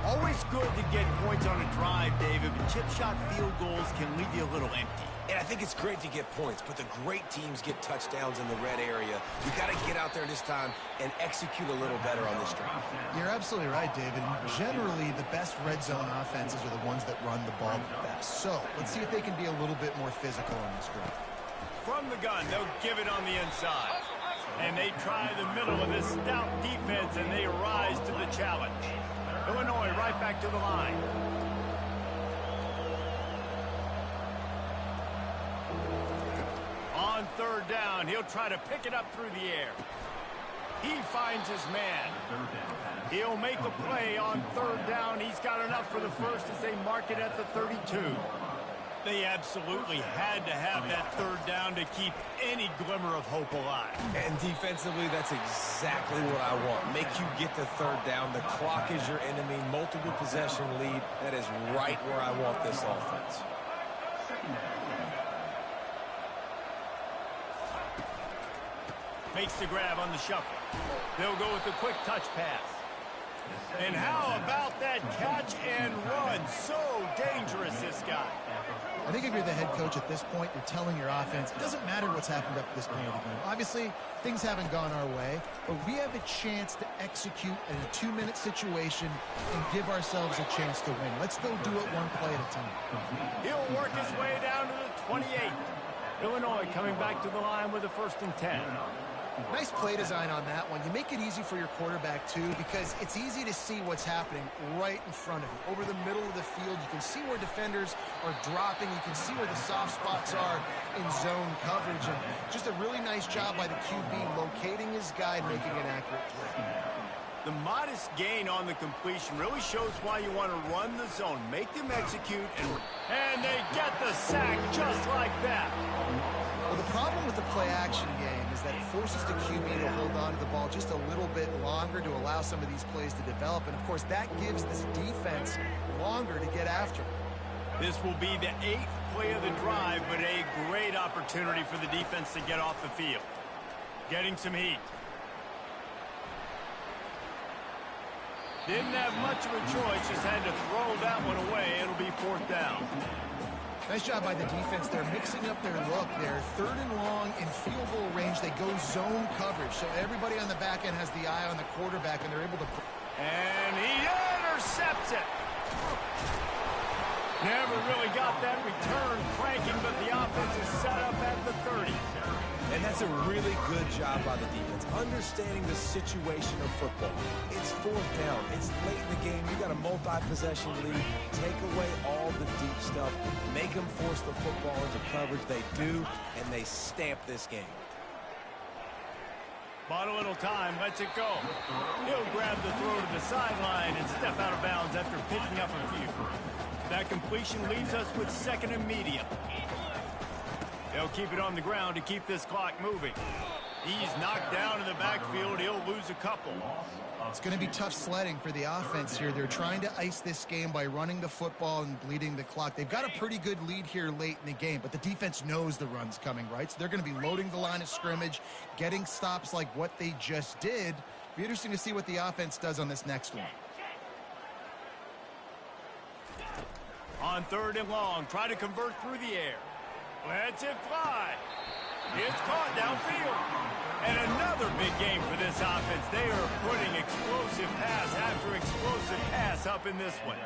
Always good to get points on a drive, David, but chip shot field goals can leave you a little empty. And I think it's great to get points, but the great teams get touchdowns in the red area. You got to get out there this time and execute a little better on this drive. You're absolutely right, David. Generally, the best red zone offenses are the ones that run the ball the best. So let's see if they can be a little bit more physical on this drive. From the gun, they'll give it on the inside. And they try the middle of this stout defense, and they rise to the challenge. Illinois right back to the line. On 3rd down, he'll try to pick it up through the air. He finds his man. He'll make a play on 3rd down. He's got enough for the first as they mark it at the 32. They absolutely had to have that 3rd down to keep any glimmer of hope alive. And defensively, that's exactly what I want. Make you get the 3rd down. The clock is your enemy. Multiple possession lead. That is right where I want this offense. Makes the grab on the shuffle. They'll go with the quick touch pass. And how about that catch and run? So dangerous, this guy. I think if you're the head coach at this point, you're telling your offense, it doesn't matter what's happened up to this point of the game. Obviously, things haven't gone our way, but we have a chance to execute in a 2-minute situation and give ourselves a chance to win. Let's go do it one play at a time. He'll work his way down to the 28. Illinois coming back to the line with a 1st and 10. Nice play design on that one. You make it easy for your quarterback, too, because it's easy to see what's happening right in front of you. Over the middle of the field, you can see where defenders are dropping. You can see where the soft spots are in zone coverage. And just a really nice job by the QB locating his guy and making an accurate throw. The modest gain on the completion really shows why you want to run the zone. Make them execute, and they get the sack just like that. Well, the problem with the play-action game is that it forces the QB to hold on to the ball just a little bit longer to allow some of these plays to develop. And, of course, that gives this defense longer to get after. This will be the 8th play of the drive, but a great opportunity for the defense to get off the field. Getting some heat. Didn't have much of a choice, just had to throw that one away. It'll be 4th down. Nice job by the defense. They're mixing up their look. They're 3rd and long in field goal range. They go zone coverage. So everybody on the back end has the eye on the quarterback, and they're able to... And he intercepts it. Never really got that return cranking, but the offense is set up at the 30. And that's a really good job by the defense, understanding the situation of football. It's 4th down. It's late in the game. You got a multi-possession lead. Take away all the deep stuff. Make them force the football into coverage. They do, and they stamp this game. Bought a little time, lets it go. He'll grab the throw to the sideline and step out of bounds after picking up a few. That completion leaves us with 2nd and medium. They'll keep it on the ground to keep this clock moving. He's knocked down in the backfield. He'll lose a couple. It's going to be tough sledding for the offense here. They're trying to ice this game by running the football and bleeding the clock. They've got a pretty good lead here late in the game, but the defense knows the run's coming, right? So they're going to be loading the line of scrimmage, getting stops like what they just did. It'll be interesting to see what the offense does on this next one. On 3rd and long, try to convert through the air. Lets it fly. It's caught downfield. And another big game for this offense. They are putting explosive pass after explosive pass up in this one.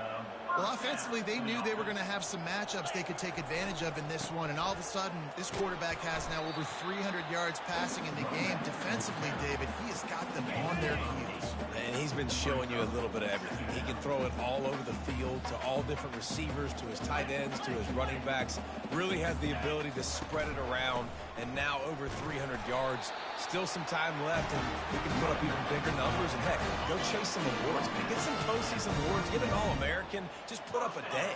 Well, offensively, they knew they were going to have some matchups they could take advantage of in this one. And all of a sudden, this quarterback has now over 300 yards passing in the game. Defensively, David, he has got them on their heels. And he's been showing you a little bit of everything. He can throw it all over the field to all different receivers, to his tight ends, to his running backs. Really has the ability to spread it around. And now over 300 yards. Still some time left, and he can put up even bigger numbers. And, heck, go chase some awards, man. Get some postseason awards. Get an All-American. Just put up a day.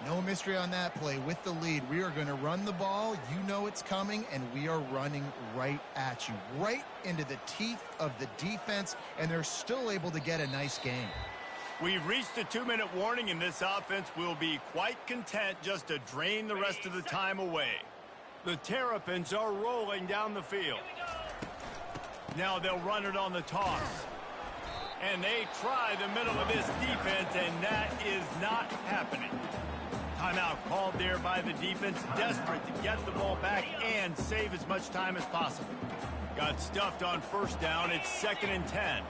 No mystery on that play. With the lead, we are going to run the ball. You know it's coming, and we are running right at you, right into the teeth of the defense, and they're still able to get a nice game. We've reached the 2-minute warning, and this offense will be quite content just to drain the rest of the time away. The Terrapins are rolling down the field. Now they'll run it on the toss. And they try the middle of this defense, and that is not happening. Timeout called there by the defense, desperate to get the ball back and save as much time as possible. Got stuffed on 1st down. It's 2nd and 10.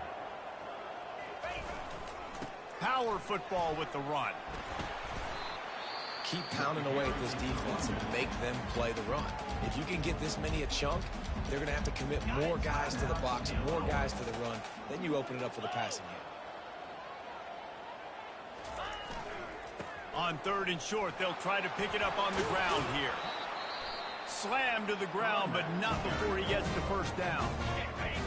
Power football with the run. Keep pounding away at this defense and make them play the run. If you can get this many a chunk, they're going to have to commit more guys to the box, more guys to the run. Then you open it up for the passing game. On 3rd and short, they'll try to pick it up on the ground here. Slammed to the ground, but not before he gets to 1st down.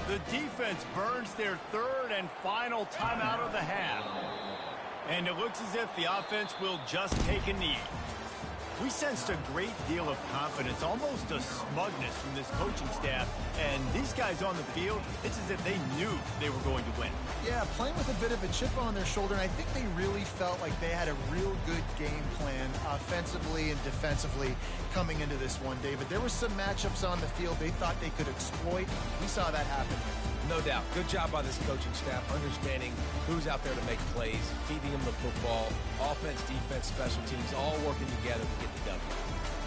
The defense burns their 3rd and final timeout of the half. And it looks as if the offense will just take a knee. We sensed a great deal of confidence, almost a smugness from this coaching staff. And these guys on the field, it's as if they knew they were going to win. Yeah, playing with a bit of a chip on their shoulder, and I think they really felt like they had a real good game plan offensively and defensively coming into this one, David. There were some matchups on the field they thought they could exploit. We saw that happen here. No doubt. Good job by this coaching staff, understanding who's out there to make plays, feeding them the football, offense, defense, special teams, all working together to get the W.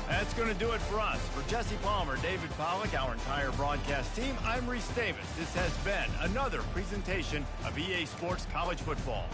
That's going to do it for us. For Jesse Palmer, David Pollack, our entire broadcast team, I'm Reese Davis. This has been another presentation of EA Sports College Football.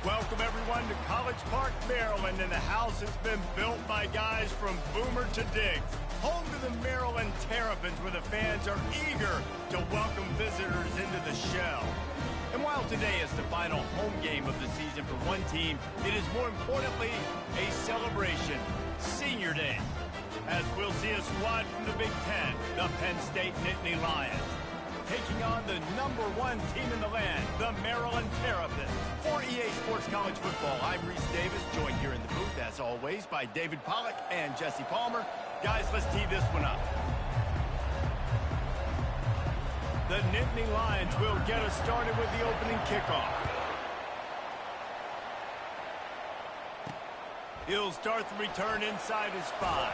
Welcome, everyone, to College Park, Maryland, and the house has been built by guys from Boomer to Diggs. Home to the Maryland Terrapins, where the fans are eager to welcome visitors into the shell. And while today is the final home game of the season for one team, it is more importantly a celebration, Senior Day, as we'll see a squad from the Big Ten, the Penn State Nittany Lions, taking on the #1 team in the land, the Maryland Terrapins. For EA Sports College Football, I'm Reese Davis, joined here in the booth, as always, by David Pollack and Jesse Palmer. Guys, let's tee this one up. The Nittany Lions will get us started with the opening kickoff. He'll start the return inside his 5.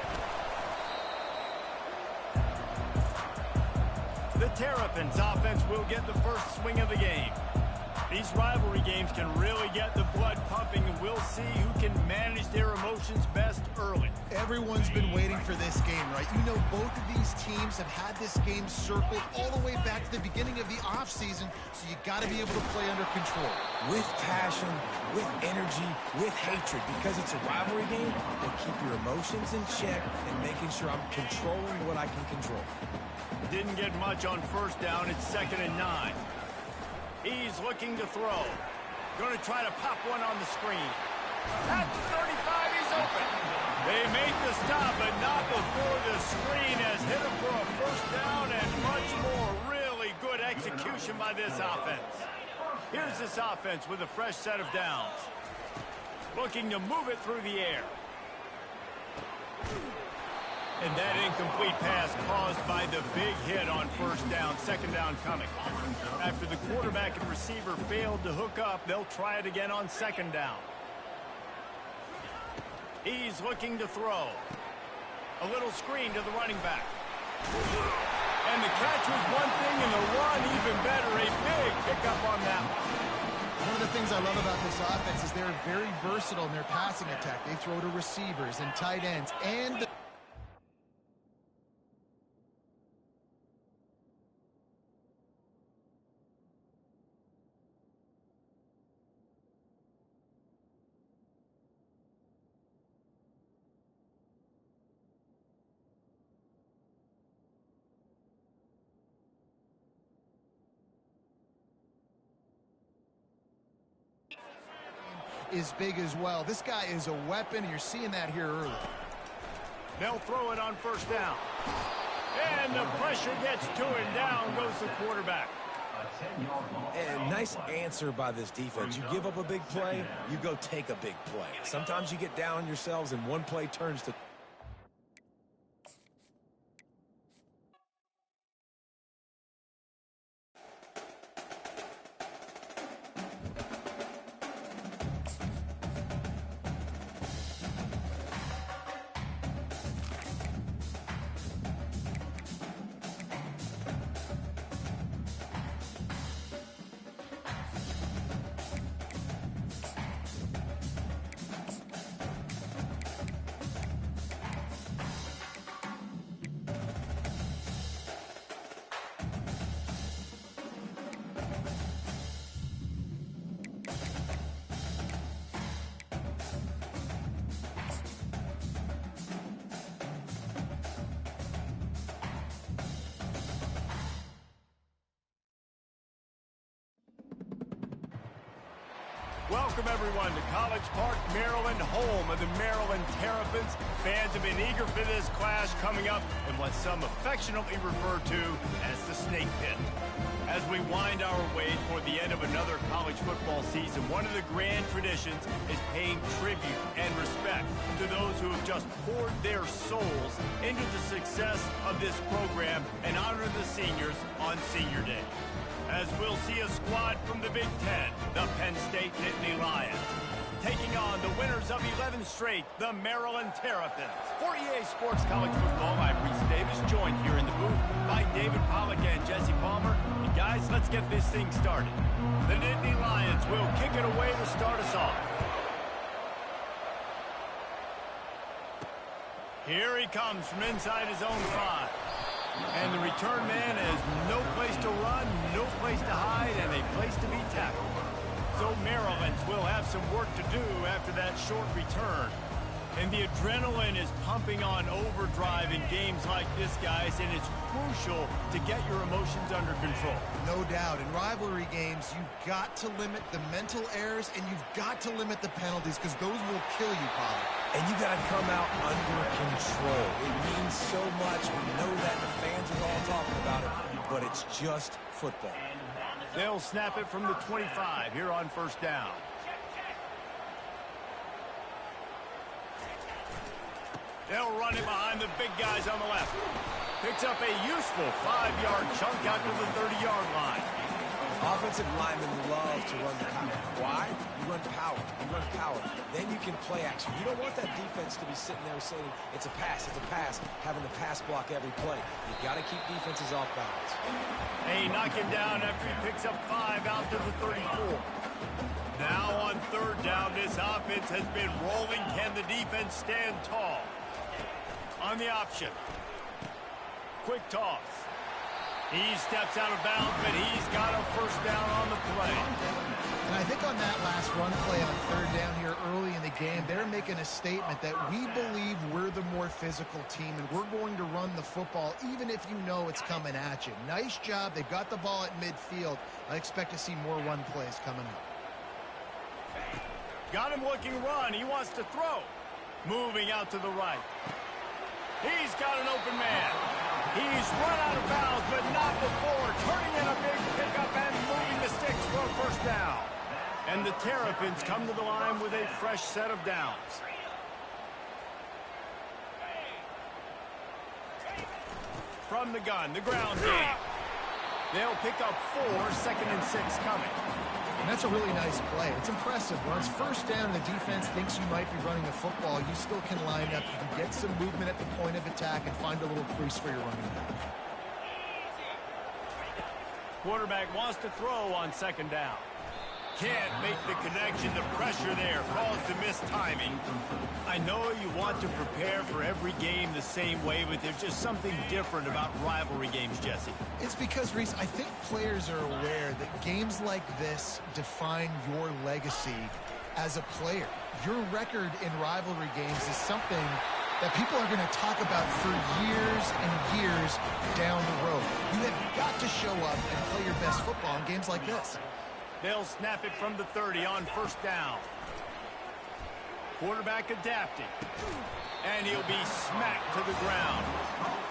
The Terrapins offense will get the first swing of the game. These rivalry games can really get the blood pumping, and we'll see who can manage their emotions best early. Everyone's been waiting for this game, right? You know, both of these teams have had this game circled all the way back to the beginning of the offseason, so you got to be able to play under control. With passion, with energy, with hatred, because it's a rivalry game, will keep your emotions in check and making sure I'm controlling what I can control. Didn't get much on first down. It's 2nd and 9. He's looking to throw. Going to try to pop one on the screen. At the 35, he's open. They make the stop, but not before the screen has hit him for a first down and much more. Really good execution by this offense. Here's this offense with a fresh set of downs. Looking to move it through the air. And that incomplete pass caused by the big hit on first down. 2nd down coming. After the quarterback and receiver failed to hook up, they'll try it again on 2nd down. He's looking to throw. A little screen to the running back. And the catch was one thing, and the run even better. A big pickup on that one. One of the things I love about this offense is they're very versatile in their passing attack. They throw to receivers and tight ends and is big as well. This guy is a weapon. You're seeing that here early. They'll throw it on first down. And the pressure gets to it. Down goes the quarterback. And nice answer by this defense. You give up a big play, you go take a big play. Sometimes you get down on yourselves and one play turns to... Welcome, everyone, to College Park, Maryland, home of the Maryland Terrapins. Fans have been eager for this clash coming up in what some affectionately refer to as the Snake Pit. As we wind our way toward the end of another college football season, one of the grand traditions is paying tribute and respect to those who have just poured their souls into the success of this program and honor the seniors on Senior Day. As we'll see a squad from the Big Ten, the Penn State Nittany Lions, taking on the winners of 11 straight, the Maryland Terrapins. For EA Sports College Football, I'm Reese Davis, joined here in the booth by David Pollack and Jesse Palmer. And guys, let's get this thing started. The Nittany Lions will kick it away to start us off. Here he comes from inside his own 5. And the return man has no place to run, no place to hide, and a place to be tackled. so Maryland will have some work to do after that short return. And the adrenaline is pumping on overdrive in games like this, guys, and it's crucial to get your emotions under control. No doubt. In rivalry games, you've got to limit the mental errors, and you've got to limit the penalties, because those will kill you, Pollard. And you got to come out under control. It means so much. We know that. The fans are all talking about it, but it's just football. They'll snap it from the 25 here on first down. They'll run it behind the big guys on the left. Picks up a useful 5-yard chunk out to the 30-yard line. Offensive linemen love to run the power. Why? You run power. You run power. Then you can play action. You don't want that defense to be sitting there saying, it's a pass, having to pass block every play. You've got to keep defenses off balance. Hey, knock him down after he picks up 5 out to the 34. Now on third down, this offense has been rolling. Can the defense stand tall? On the option. Quick toss. He steps out of bounds, but he's got a first down on the play. And I think on that last run play on third down here early in the game, they're making a statement that we believe we're the more physical team, and we're going to run the football even if you know it's coming at you. Nice job. They've got the ball at midfield. I expect to see more run plays coming up. Got him looking run. He wants to throw. Moving out to the right. He's got an open man. He's run out of bounds, but not before. Turning in a big pickup and moving the sticks for a first down. And the Terrapins come to the line with a fresh set of downs. From the gun, the ground game. They'll pick up 4, 2nd and 6 coming. And that's a really nice play. It's impressive. When it's first down and the defense thinks you might be running the football, you still can line up. You can get some movement at the point of attack and find a little crease for your running back. Quarterback wants to throw on 2nd down. Can't make the connection. The pressure there caused the missed timing. I know you want to prepare for every game the same way, but there's just something different about rivalry games, Jesse. It's because, Reese, I think players are aware that games like this define your legacy as a player. Your record in rivalry games is something that people are going to talk about for years and years down the road. You have got to show up and play your best football in games like this. They'll snap it from the 30 on first down. Quarterback adapting. And he'll be smacked to the ground.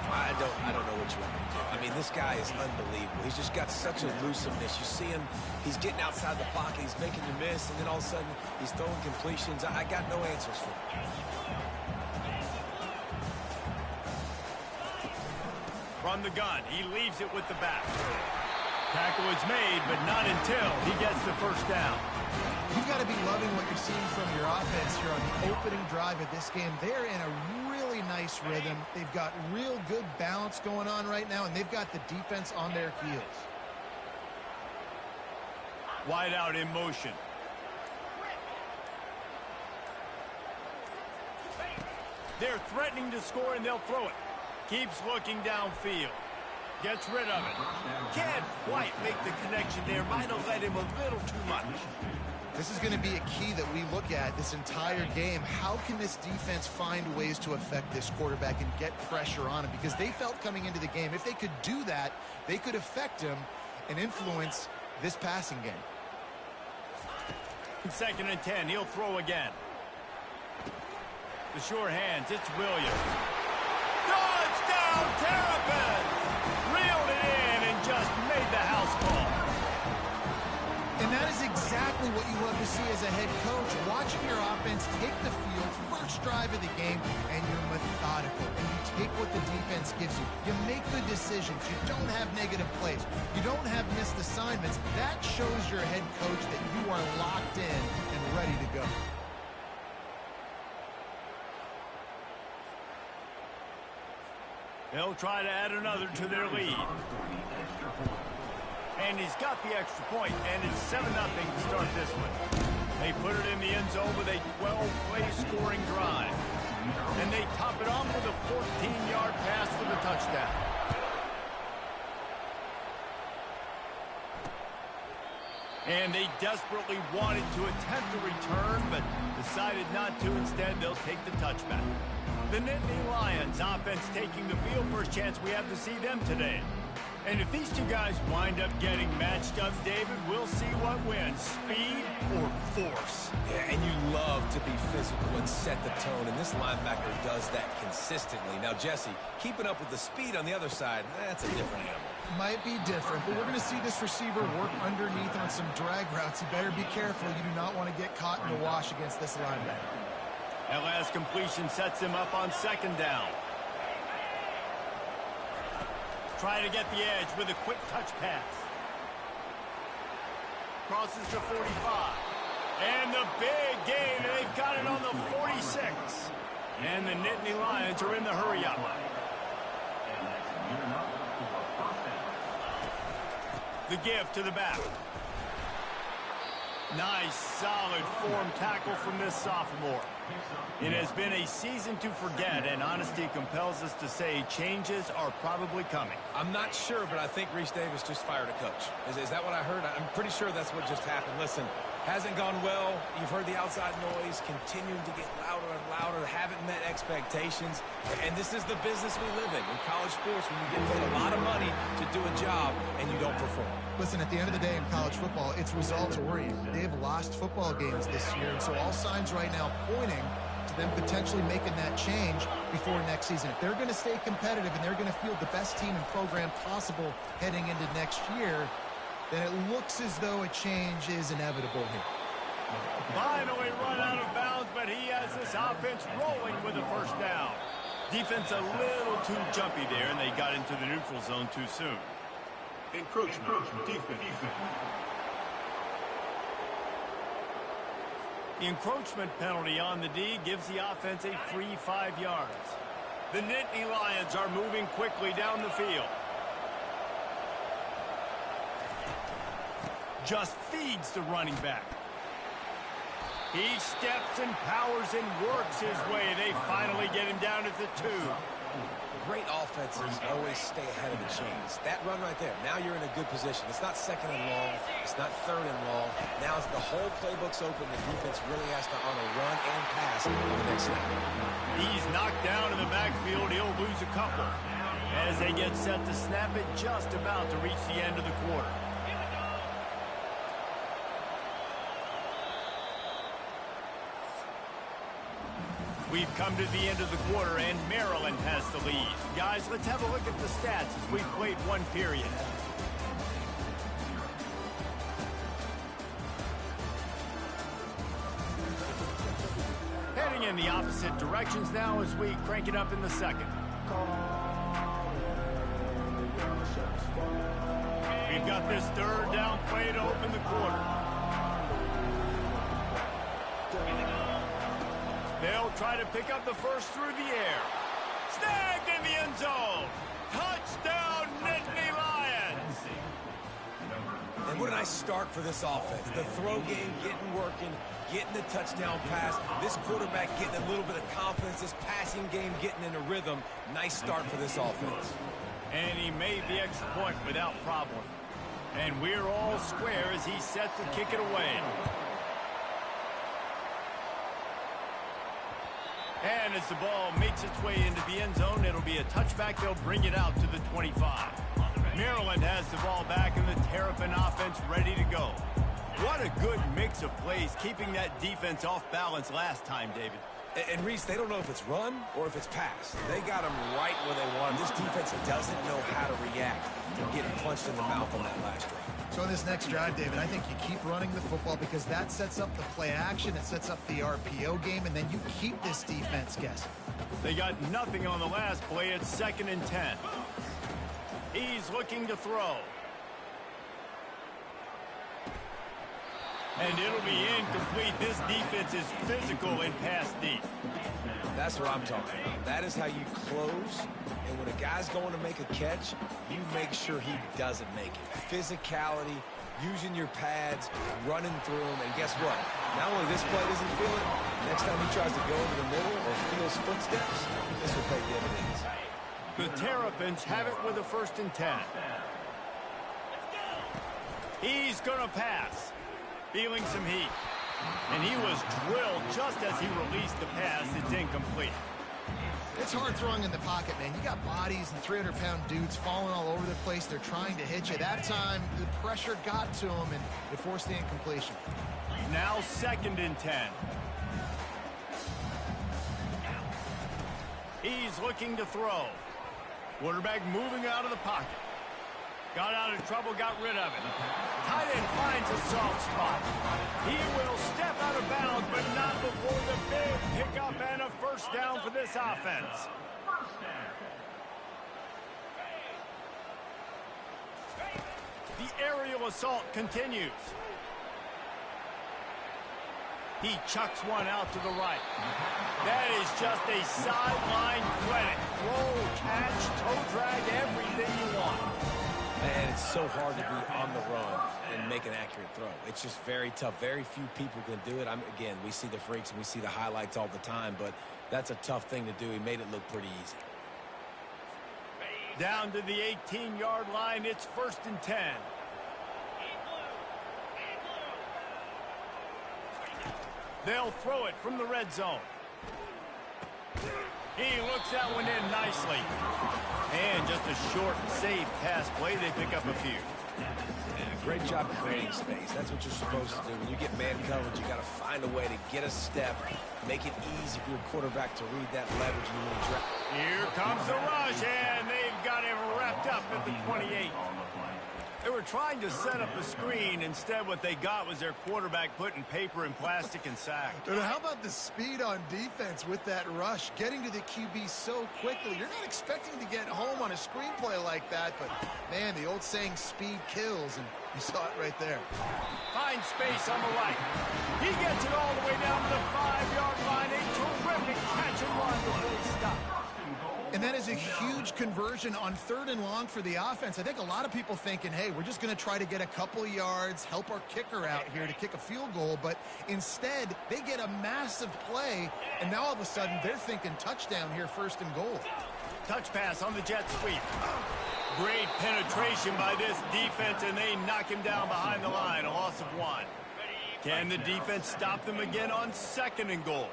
I don't know what you want me to do. I mean, this guy is unbelievable. He's just got such elusiveness. You see him, he's getting outside the pocket, he's making you miss, and then all of a sudden, he's throwing completions. I got no answers for him. From the gun, he leaves it with the back. Tackle is made, but not until he gets the first down. You've got to be loving what you're seeing from your offense here on the opening drive of this game. They're in a really nice rhythm. They've got real good balance going on right now, and they've got the defense on their heels. Wide out in motion. They're threatening to score, and they'll throw it. Keeps looking downfield. Gets rid of it. Can't quite make the connection there. Might have led him a little too much. This is going to be a key that we look at this entire game. How can this defense find ways to affect this quarterback and get pressure on him? Because they felt coming into the game, if they could do that, they could affect him and influence this passing game. 2nd and 10. He'll throw again. The sure hands. It's Williams. Touchdown, Terrapins! Reeled it in and just made the house call. And that is exactly what you love to see as a head coach. Watching your offense take the field, first drive of the game, and you're methodical. And you take what the defense gives you. You make good decisions. You don't have negative plays. You don't have missed assignments. That shows your head coach that you are locked in and ready to go. They'll try to add another to their lead. And he's got the extra point, and it's 7-0 to start this one. They put it in the end zone with a 12-play scoring drive. And they top it off with a 14-yard pass for the touchdown. And they desperately wanted to attempt a return, but decided not to. Instead, they'll take the touchback. The Nittany Lions offense taking the field. First chance we have to see them today. And if these two guys wind up getting matched up, David, we'll see what wins, speed or force. Yeah, and you love to be physical and set the tone, and this linebacker does that consistently. Now, Jesse, keeping up with the speed on the other side, that's a different animal. Might be different, but we're going to see this receiver work underneath on some drag routes. You better be careful. You do not want to get caught in the wash against this linebacker. That last completion sets him up on second down. Trying to get the edge with a quick touch pass. Crosses to 45. And the big gain. They've got it on the 46. And the Nittany Lions are in the hurry-up. The give to the back. Nice, solid form tackle from this sophomore. It has been a season to forget, and honesty compels us to say changes are probably coming. I'm not sure, but I think Reese Davis just fired a coach. Is that what I heard? I'm pretty sure that's what just happened. Listen, hasn't gone well. You've heard the outside noise continuing to get louder and louder. Haven't met expectations. And this is the business we live in college sports, when you get paid a lot of money to do a job and you don't perform. Listen, at the end of the day in college football, it's results oriented. They have lost football games this year, and so all signs right now pointing to them potentially making that change before next season. If they're going to stay competitive and they're going to field the best team and program possible heading into next year, then it looks as though a change is inevitable here. Finally run out of bounds, but he has this offense rolling with a first down. Defense a little too jumpy there, and they got into the neutral zone too soon. Encroachment, defense. The encroachment penalty on the D gives the offense a free 5 yards. The Nittany Lions are moving quickly down the field. Just feeds the running back. He steps and powers and works his way. They finally get him down at the 2. Great offenses always stay ahead of the chains. That run right there, now you're in a good position. It's not second and long. It's not third and long. Now the whole playbook's open. The defense really has to honor run and pass on the next snap. He's knocked down in the backfield. He'll lose a couple as they get set to snap it, just about to reach the end of the quarter. We've come to the end of the quarter, and Maryland has the lead. Guys, let's have a look at the stats as we've played one period. Heading in the opposite directions now as we crank it up in the second. We've got this third down play to open the quarter. They'll try to pick up the first through the air. Snagged in the end zone. Touchdown, Nittany Lions. And what a nice start for this offense. The throw game getting working, getting the touchdown pass. This quarterback getting a little bit of confidence. This passing game getting in a rhythm. Nice start for this offense. And he made the extra point without problem. And we're all square as he's set to kick it away. And as the ball makes its way into the end zone, it'll be a touchback. They'll bring it out to the 25. Maryland has the ball back, and the Terrapin offense ready to go. What a good mix of plays, keeping that defense off balance last time, David. And Reese, they don't know if it's run or if it's pass. They got them right where they want them. This defense doesn't know how to react to getting punched in the mouth on that last drive. So in this next drive, David, I think you keep running the football because that sets up the play action, it sets up the RPO game, and then you keep this defense guessing. They got nothing on the last play. It's 2nd and 10. He's looking to throw. And it'll be incomplete. This defense is physical in pass deep. That's what I'm talking about. That is how you close. And when a guy's going to make a catch, you make sure he doesn't make it. Physicality, using your pads, running through them. And guess what? Not only this play doesn't feel it, next time he tries to go into the middle or feels footsteps, this will pay dividends. The Terrapins have it with a 1st and 10. He's going to pass. Feeling some heat. And he was drilled just as he released the pass. It's incomplete. It's hard throwing in the pocket, man. You got bodies and 300-pound dudes falling all over the place. They're trying to hit you. That time, the pressure got to him, and it forced the incompletion. Now 2nd and 10. He's looking to throw. Quarterback moving out of the pocket. Got out of trouble, got rid of it. Tight end finds a soft spot. He will step out of bounds, but not before the big pickup and a first down for this offense. The aerial assault continues. He chucks one out to the right. That is just a sideline credit. Throw, catch, toe drag, everything you want. And it's so hard to be on the run and make an accurate throw. It's just very tough. Very few people can do it. Again, we see the freaks and we see the highlights all the time, but that's a tough thing to do. He made it look pretty easy. Down to the 18-yard line. It's 1st and 10. They'll throw it from the red zone. He looks that one in nicely. And just a short, safe pass play. They pick up a few. Yeah, great job creating space. That's what you're supposed to do. When you get man coverage, you got to find a way to get a step, make it easy for your quarterback to read that leverage. And here comes the rush, and they've got him wrapped up at the 28. They were trying to set up a screen. Instead, what they got was their quarterback putting paper in plastic and sacked. And how about the speed on defense with that rush? Getting to the QB so quickly. You're not expecting to get home on a screenplay like that, but, man, the old saying, speed kills, and you saw it right there. Finds space on the right. He gets it all the way down to the 5-yard line. A terrific catch and run before he stopped. And that is a huge conversion on 3rd and long for the offense. I think a lot of people thinking, hey, we're just going to try to get a couple yards, help our kicker out here to kick a field goal. But instead, they get a massive play, and now all of a sudden they're thinking touchdown here, 1st and goal. Touch pass on the jet sweep. Great penetration by this defense, and they knock him down behind the line. A loss of 1. Can the defense stop them again on 2nd and goal?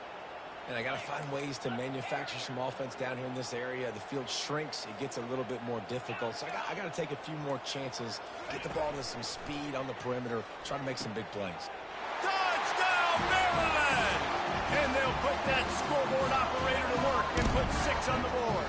And I got to find ways to manufacture some offense down here in this area. The field shrinks. It gets a little bit more difficult. So I got to take a few more chances, get the ball to some speed on the perimeter, try to make some big plays. Touchdown, Maryland! And they'll put that scoreboard operator to work and put 6 on the board.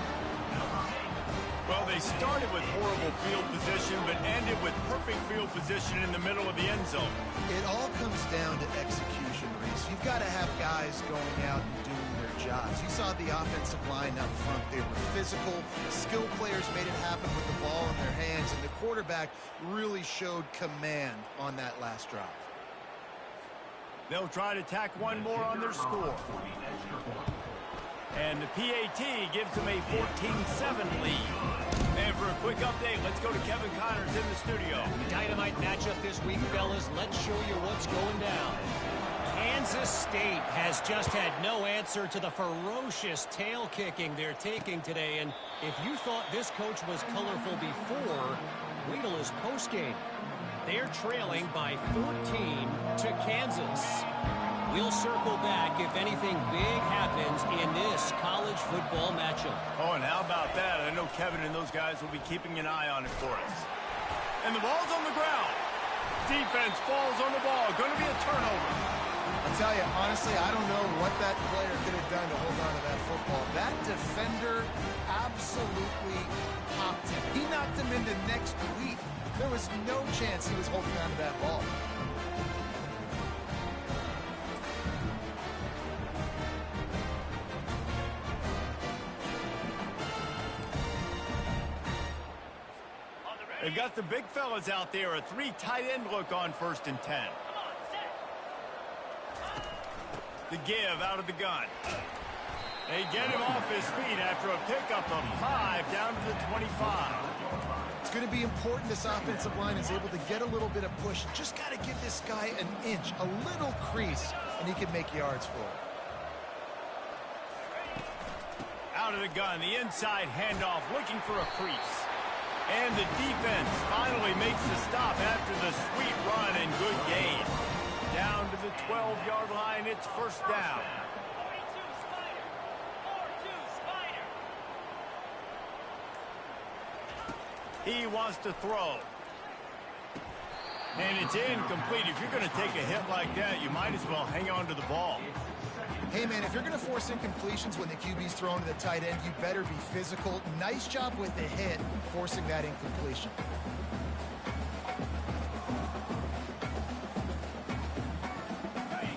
Well, they started with horrible field position, but ended with perfect field position in the middle of the end zone. It all comes down to execution, Reese. You've got to have guys going out and doing their jobs. You saw the offensive line up front. They were physical. Skilled players made it happen with the ball in their hands, and the quarterback really showed command on that last drive. They'll try to tack one more on their score. And the PAT gives them a 14-7 lead. And for a quick update, let's go to Kevin Connors in the studio. Dynamite matchup this week, fellas. Let's show you what's going down. Kansas State has just had no answer to the ferocious tail kicking they're taking today. And if you thought this coach was colorful before, wait till his postgame. They're trailing by 14 to Kansas. We'll circle back if anything big happens in this college football matchup. Oh, and how about that? I know Kevin and those guys will be keeping an eye on it for us. And the ball's on the ground. Defense falls on the ball. Going to be a turnover. I'll tell you, honestly, I don't know what that player could have done to hold on to that football. That defender absolutely popped him. He knocked him into next week. There was no chance he was holding on to that ball. They've got the big fellas out there. A 3 tight end look on 1st and 10. The give out of the gun. They get him off his feet after a pickup of 5 down to the 25. It's going to be important this offensive line is able to get a little bit of push. Just got to give this guy an inch, a little crease, and he can make yards for it. Out of the gun, the inside handoff, looking for a crease. And the defense finally makes the stop after the sweep It's first down. He wants to throw. And it's incomplete. If you're going to take a hit like that, you might as well hang on to the ball. Hey, man, if you're going to force incompletions when the QB's thrown to the tight end, you better be physical. Nice job with the hit, forcing that incompletion.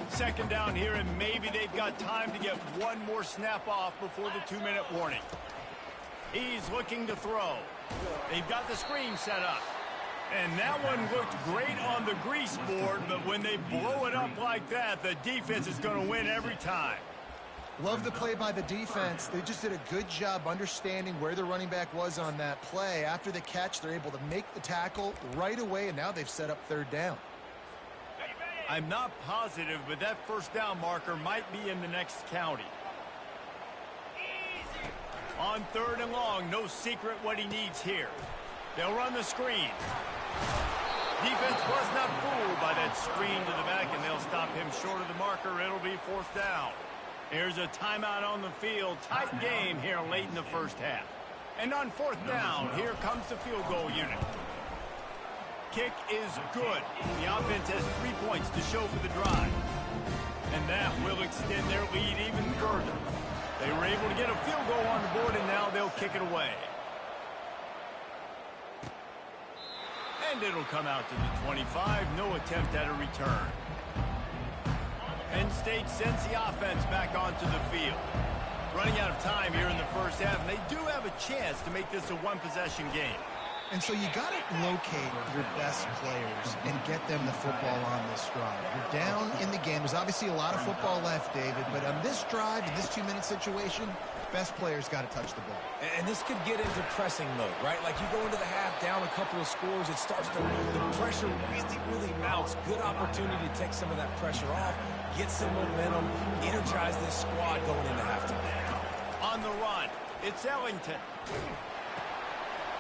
Second down here, and maybe they've got time to get one more snap off before the 2-minute warning. He's looking to throw. They've got the screen set up. And that one looked great on the grease board, but when they blow it up like that, the defense is going to win every time. Love the play by the defense. They just did a good job understanding where the running back was on that play. After the catch, they're able to make the tackle right away, and now they've set up third down. I'm not positive, but that first down marker might be in the next county. On third and long, no secret what he needs here. They'll run the screen. Defense was not fooled by that screen to the back, and they'll stop him short of the marker. It'll be fourth down. Here's a timeout on the field. Tight game here late in the first half. And on fourth down, here comes the field goal unit. Kick is good. The offense has 3 points to show for the drive. And that will extend their lead even further. They were able to get a field goal on the board, and now they'll kick it away. And it'll come out to the 25. No attempt at a return. Penn State sends the offense back onto the field. Running out of time here in the first half, and they do have a chance to make this a one-possession game. And so you got to locate your best players and get them the football on this drive. You're down in the game. There's obviously a lot of football left, David, but on this drive, in this 2-minute situation, best players got to touch the ball. And this could get into pressing mode, right? Like you go into the half, down a couple of scores, it starts to move. The pressure really mounts. Good opportunity to take some of that pressure off, get some momentum, energize this squad going into halftime. On the run, it's Ellington.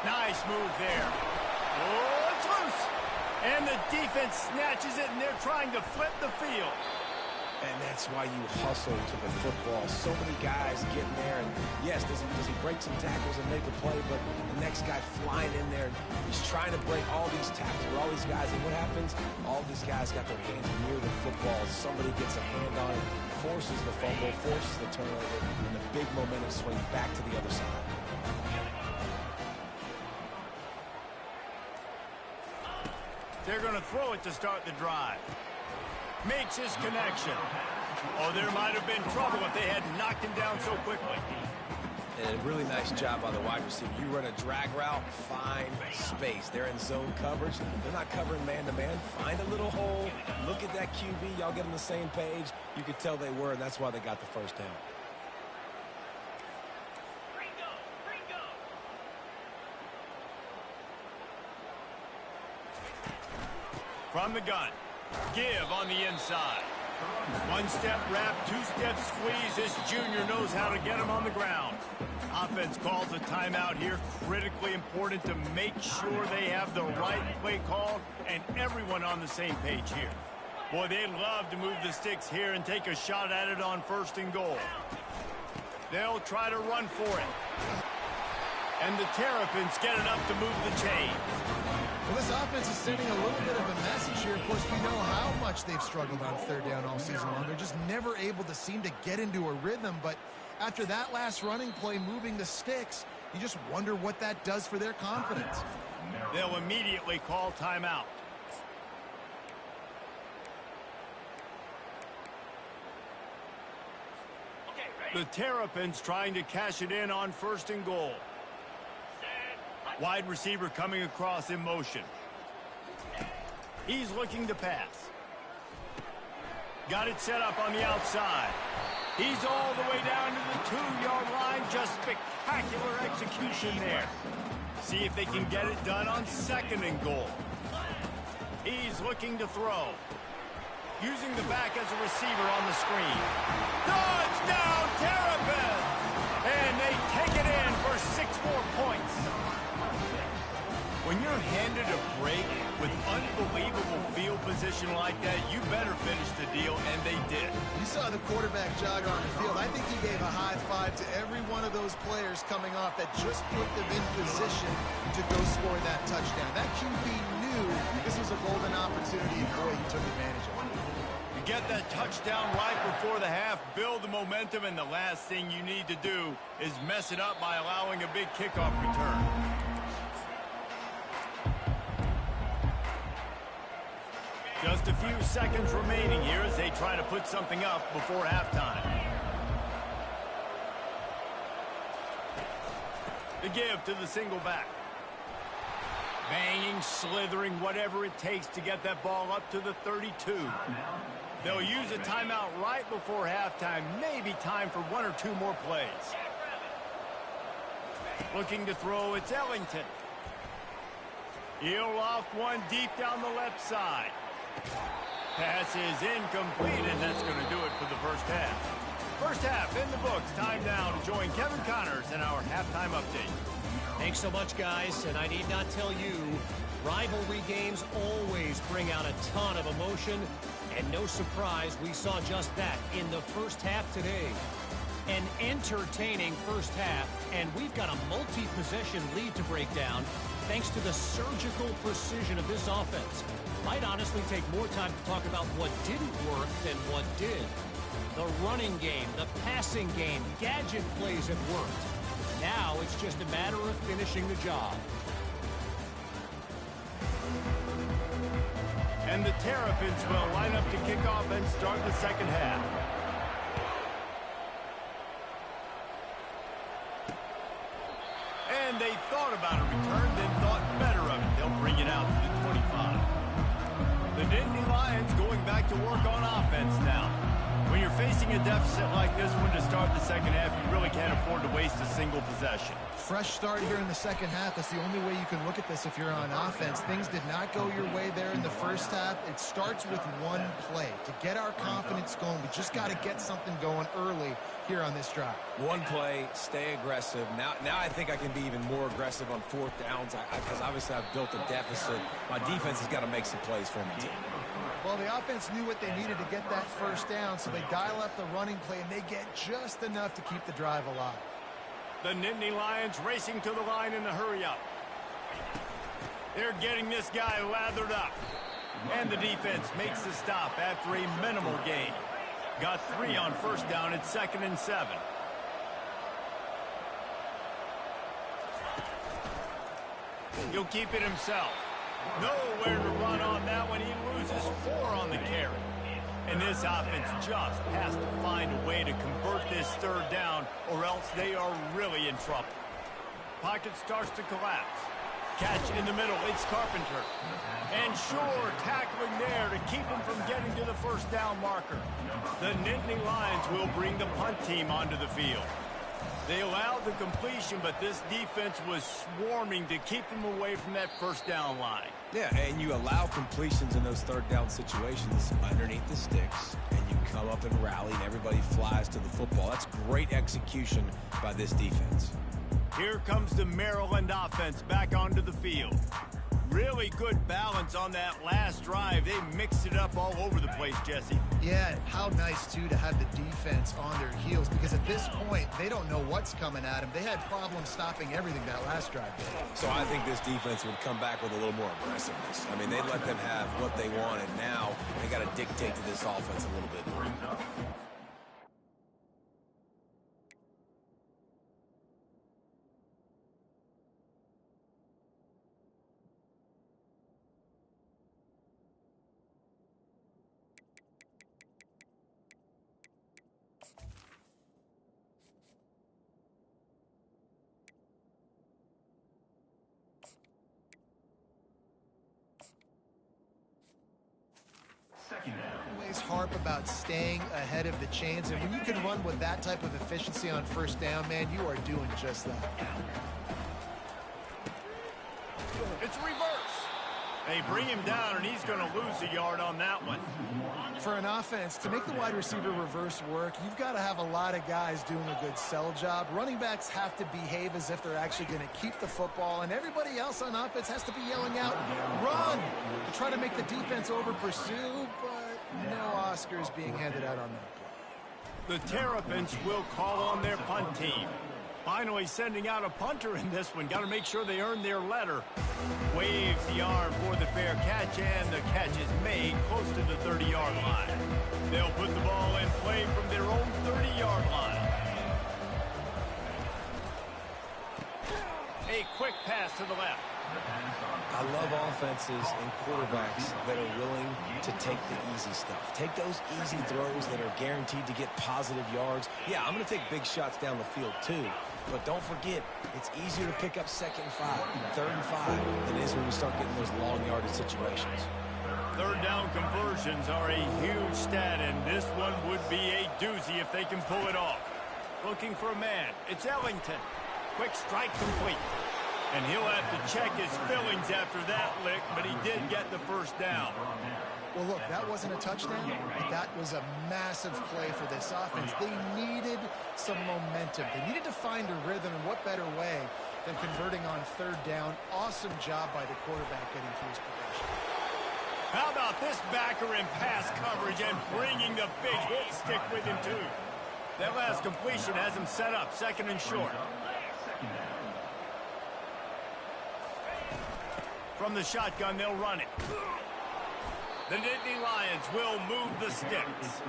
Nice move there. Oh, it's loose. And the defense snatches it, and they're trying to flip the field. And that's why you hustle to the football. So many guys getting there, and yes, does he break some tackles and make a play, but the next guy flying in there, and he's trying to break all these tackles with all these guys, and what happens? All these guys got their hands near the football. Somebody gets a hand on it, forces the fumble, forces the turnover, and the big momentum swing back to the other side. They're going to throw it to start the drive. Makes his connection. Oh, there might have been trouble if they had knocked him down so quickly. And a really nice job by the wide receiver. You run a drag route, find space. They're in zone coverage. They're not covering man-to-man. Find a little hole. Look at that QB. Y'all get on the same page. You could tell they were, and that's why they got the first down. From the gun. Give on the inside. One-step wrap, two-step squeeze. This junior knows how to get him on the ground. Offense calls a timeout here. Critically important to make sure they have the right play call and everyone on the same page here. Boy, they'd love to move the sticks here and take a shot at it on first and goal. They'll try to run for it. And the Terrapins get enough to move the chains. Well, this offense is sending a little bit of a message here. Of course, we know how much they've struggled on third down all season long. They're just never able to seem to get into a rhythm. But after that last running play, moving the sticks, you just wonder what that does for their confidence. They'll immediately call timeout. The Terrapins trying to cash it in on first and goal. Wide receiver coming across in motion. He's looking to pass. Got it set up on the outside. He's all the way down to the 2-yard line. Just spectacular execution there. See if they can get it done on second and goal. He's looking to throw. Using the back as a receiver on the screen. Touchdown, Terrapins! And they take it in for 6 more points. When you're handed a break with unbelievable field position like that, you better finish the deal, and they did. You saw the quarterback jog on the field. I think he gave a high five to every one of those players coming off that just put them in position to go score that touchdown. That QB knew this was a golden opportunity, and boy, he took advantage of it. You get that touchdown right before the half, build the momentum, and the last thing you need to do is mess it up by allowing a big kickoff return. Just a few seconds remaining here as they try to put something up before halftime. The give to the single back. Banging, slithering, whatever it takes to get that ball up to the 32. They'll use a timeout right before halftime. Maybe time for one or two more plays. Looking to throw, it's Ellington. He'll loft one deep down the left side. Pass is incomplete, and that's going to do it for the first half. First half in the books. Time now to join Kevin Connors in our halftime update. Thanks so much, guys, and I need not tell you, rivalry games always bring out a ton of emotion, and no surprise, we saw just that in the first half today. An entertaining first half, and we've got a multi-possession lead to break down thanks to the surgical precision of this offense. Might honestly take more time to talk about what didn't work than what did. The running game, the passing game, gadget plays have worked. Now it's just a matter of finishing the job. And the Terrapins will line up to kick off and start the second half. And they thought about a return, then thought better of it. They'll bring it out to the 25. The Dynasty Lions going back to work on offense now. When you're facing a deficit like this one to start the second half, you really can't afford to waste a single possession. Fresh start here in the second half. That's the only way you can look at this if you're on offense. Things did not go your way there in the first half. It starts with one play. To get our confidence going, we just got to get something going early here on this drive. One play, stay aggressive. Now I think I can be even more aggressive on fourth downs because obviously I've built a deficit. My defense has got to make some plays for me, too. Well, the offense knew what they needed to get that first down, so they dial up the running play, and they get just enough to keep the drive alive. The Nittany Lions racing to the line in a hurry-up. They're getting this guy lathered up. And the defense makes the stop after a minimal gain. Got 3 on first down at 2nd and 7. He'll keep it himself. Nowhere to run on that one. He loses 4 on the carry. And this offense just has to find a way to convert this third down, or else they are really in trouble. Pocket starts to collapse. Catch in the middle. It's Carpenter. And sure, tackling there to keep him from getting to the first down marker. The Nittany Lions will bring the punt team onto the field. They allowed the completion, but this defense was swarming to keep them away from that first down line. Yeah, and you allow completions in those third down situations underneath the sticks, and you come up and rally, and everybody flies to the football. That's great execution by this defense. Here comes the Maryland offense back onto the field. Really good balance on that last drive. They mixed it up all over the place, Jesse. Yeah, how nice, too, to have the defense on their heels, because at this point, they don't know what's coming at them. They had problems stopping everything that last drive did. So I think this defense would come back with a little more aggressiveness. I mean, they let them have what they wanted. Now they got to dictate to this offense a little bit more. Always harp about staying ahead of the chains, and when you can run with that type of efficiency on first down, man, you are doing just that. It's reverse. They bring him down, and he's going to lose a yard on that one. For an offense, to make the wide receiver reverse work, you've got to have a lot of guys doing a good sell job. Running backs have to behave as if they're actually going to keep the football, and everybody else on offense has to be yelling out, run, to try to make the defense over-pursue, but no Oscars being handed out on that play. The Terrapins will call on their punt team. Finally sending out a punter in this one. Got to make sure they earn their letter. Waves the arm for the fair catch, and the catch is made close to the 30-yard line. They'll put the ball in play from their own 30-yard line. A quick pass to the left. I love offenses and quarterbacks that are willing to take the easy stuff. Take those easy throws that are guaranteed to get positive yards. Yeah, I'm going to take big shots down the field too. But don't forget, it's easier to pick up 2nd and 5, 3rd and 5 than it is when we start getting those long yardage situations. Third down conversions are a huge stat, and this one would be a doozy if they can pull it off. Looking for a man. It's Ellington. Quick strike complete. And he'll have to check his fillings after that lick, but he did get the first down. Well, look, that wasn't a touchdown, but that was a massive play for this offense. They needed some momentum. They needed to find a rhythm, and what better way than converting on 3rd down. Awesome job by the quarterback getting through his progression. How about this backer in pass coverage and bringing the big hit stick with him, too? That last completion has him set up 2nd and short. From the shotgun, they'll run it. The Nittany Lions will move the sticks.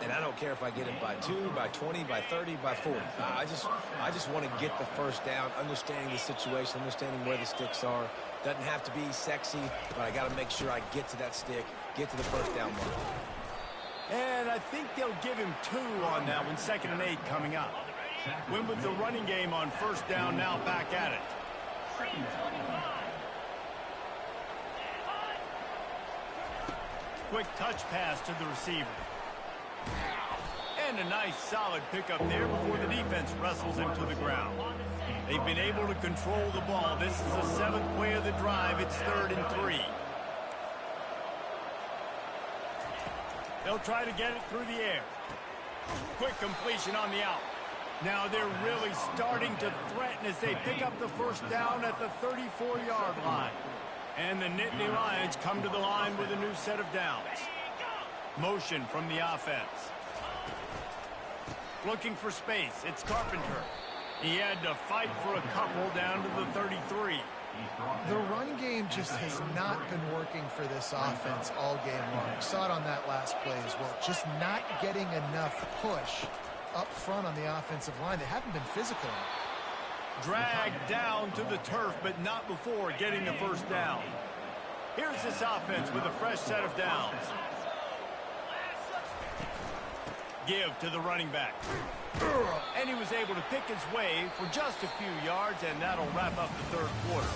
And I don't care if I get it by 2, by 20, by 30, by 40. I just want to get the first down, understanding the situation, understanding where the sticks are. Doesn't have to be sexy, but I got to make sure I get to that stick, get to the first down mark. And I think they'll give him 2 on that one, 2nd and 8 coming up. Win with the running game on 1st down, now back at it. Quick touch pass to the receiver. And a nice solid pickup there before the defense wrestles him to the ground. They've been able to control the ball. This is the 7th play of the drive. It's 3rd and 3. They'll try to get it through the air. Quick completion on the out. Now they're really starting to threaten as they pick up the first down at the 34-yard line. And the Nittany Lions come to the line with a new set of downs. Motion from the offense. Looking for space. It's Carpenter. He had to fight for a couple down to the 33. The run game just has not been working for this offense all game long. We saw it on that last play as well. Just not getting enough push up front on the offensive line. They haven't been physical enough. Dragged down to the turf, but not before getting the first down. Here's this offense with a fresh set of downs. Give to the running back. And he was able to pick his way for just a few yards, and that'll wrap up the 3rd quarter.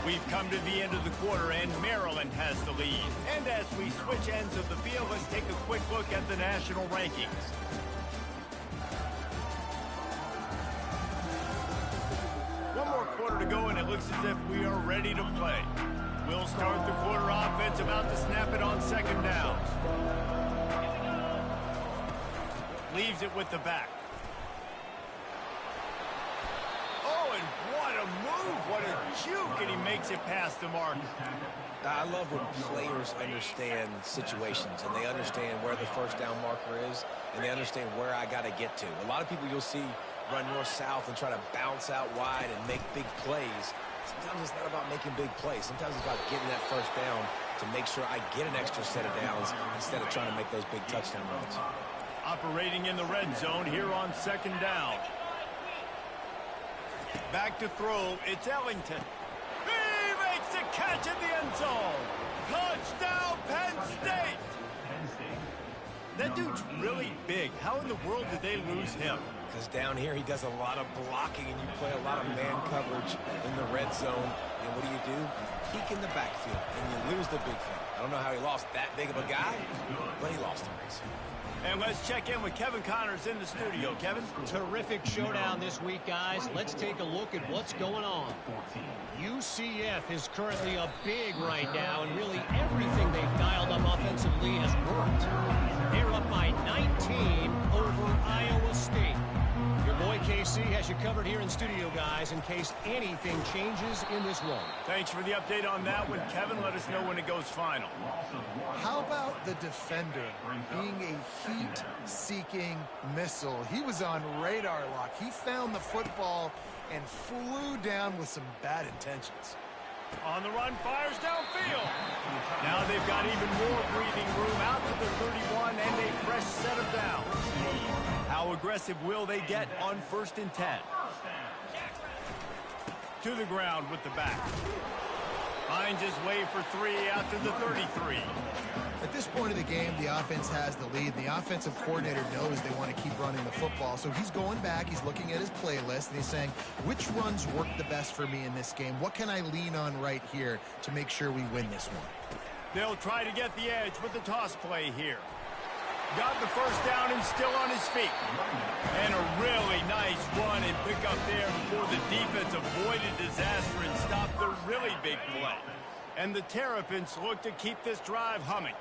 We've come to the end of the quarter, and Maryland has the lead. And as we switch ends of the field, let's take a quick look at the national rankings. One more quarter to go, and it looks as if we are ready to play. We'll start the quarter offense, about to snap it on 2nd down. Leaves it with the back. Oh, and what a move, what a juke, and he makes it past the mark. I love when players understand situations, and they understand where the first down marker is, and they understand where I got to get to. A lot of people you'll see run north-south and try to bounce out wide and make big plays. Sometimes it's not about making big plays. Sometimes it's about getting that first down to make sure I get an extra set of downs instead of trying to make those big touchdown runs. Operating in the red zone here on 2nd down. Back to throw, it's Ellington. He makes the catch in the end zone. Touchdown, Penn State! That dude's really big. How in the world did they lose him? Because down here he does a lot of blocking, and you play a lot of man coverage in the red zone. And what do? You peek in the backfield, and you lose the big fella. I don't know how he lost that big of a guy, but he lost the race. And let's check in with Kevin Connors in the studio. Kevin? Terrific showdown this week, guys. Let's take a look at what's going on. UCF is currently up big right now, and really everything they've dialed up offensively has worked. They're up by 19 over Iowa State. Your boy KC has you covered here in studio, guys, in case anything changes in this one. Thanks for the update on that one, Kevin. Let us know when it goes final. How about the defender being a heat-seeking missile? He was on radar lock. He found the football and flew down with some bad intentions. On the run, fires downfield. Now they've got even more breathing room out to the 31 and a fresh set of downs. How aggressive will they get on 1st and 10? To the ground with the back. Finds his way for 3 out to the 33. At this point of the game, the offense has the lead. The offensive coordinator knows they want to keep running the football. So he's going back, he's looking at his playlist, and he's saying, which runs work the best for me in this game? What can I lean on right here to make sure we win this one? They'll try to get the edge with the toss play here. Got the first down and still on his feet. And a really nice run and pick up there before the defense avoided disaster and stopped the really big play. And the Terrapins look to keep this drive humming.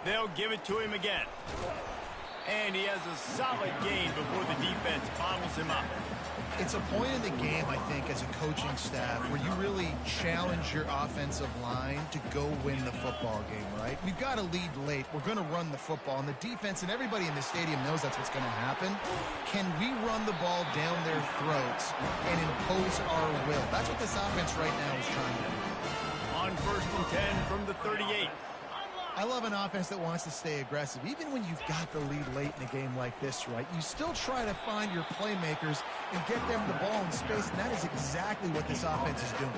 They'll give it to him again. And he has a solid gain before the defense bottles him up. It's a point in the game, I think, as a coaching staff where you really challenge your offensive line to go win the football game, right? We've got to lead late. We're going to run the football. And the defense and everybody in the stadium knows that's what's going to happen. Can we run the ball down their throats and impose our will? That's what this offense right now is trying to do. On 1st and 10 from the 38. I love an offense that wants to stay aggressive. Even when you've got the lead late in a game like this, right, you still try to find your playmakers and get them the ball in space, and that is exactly what this offense is doing.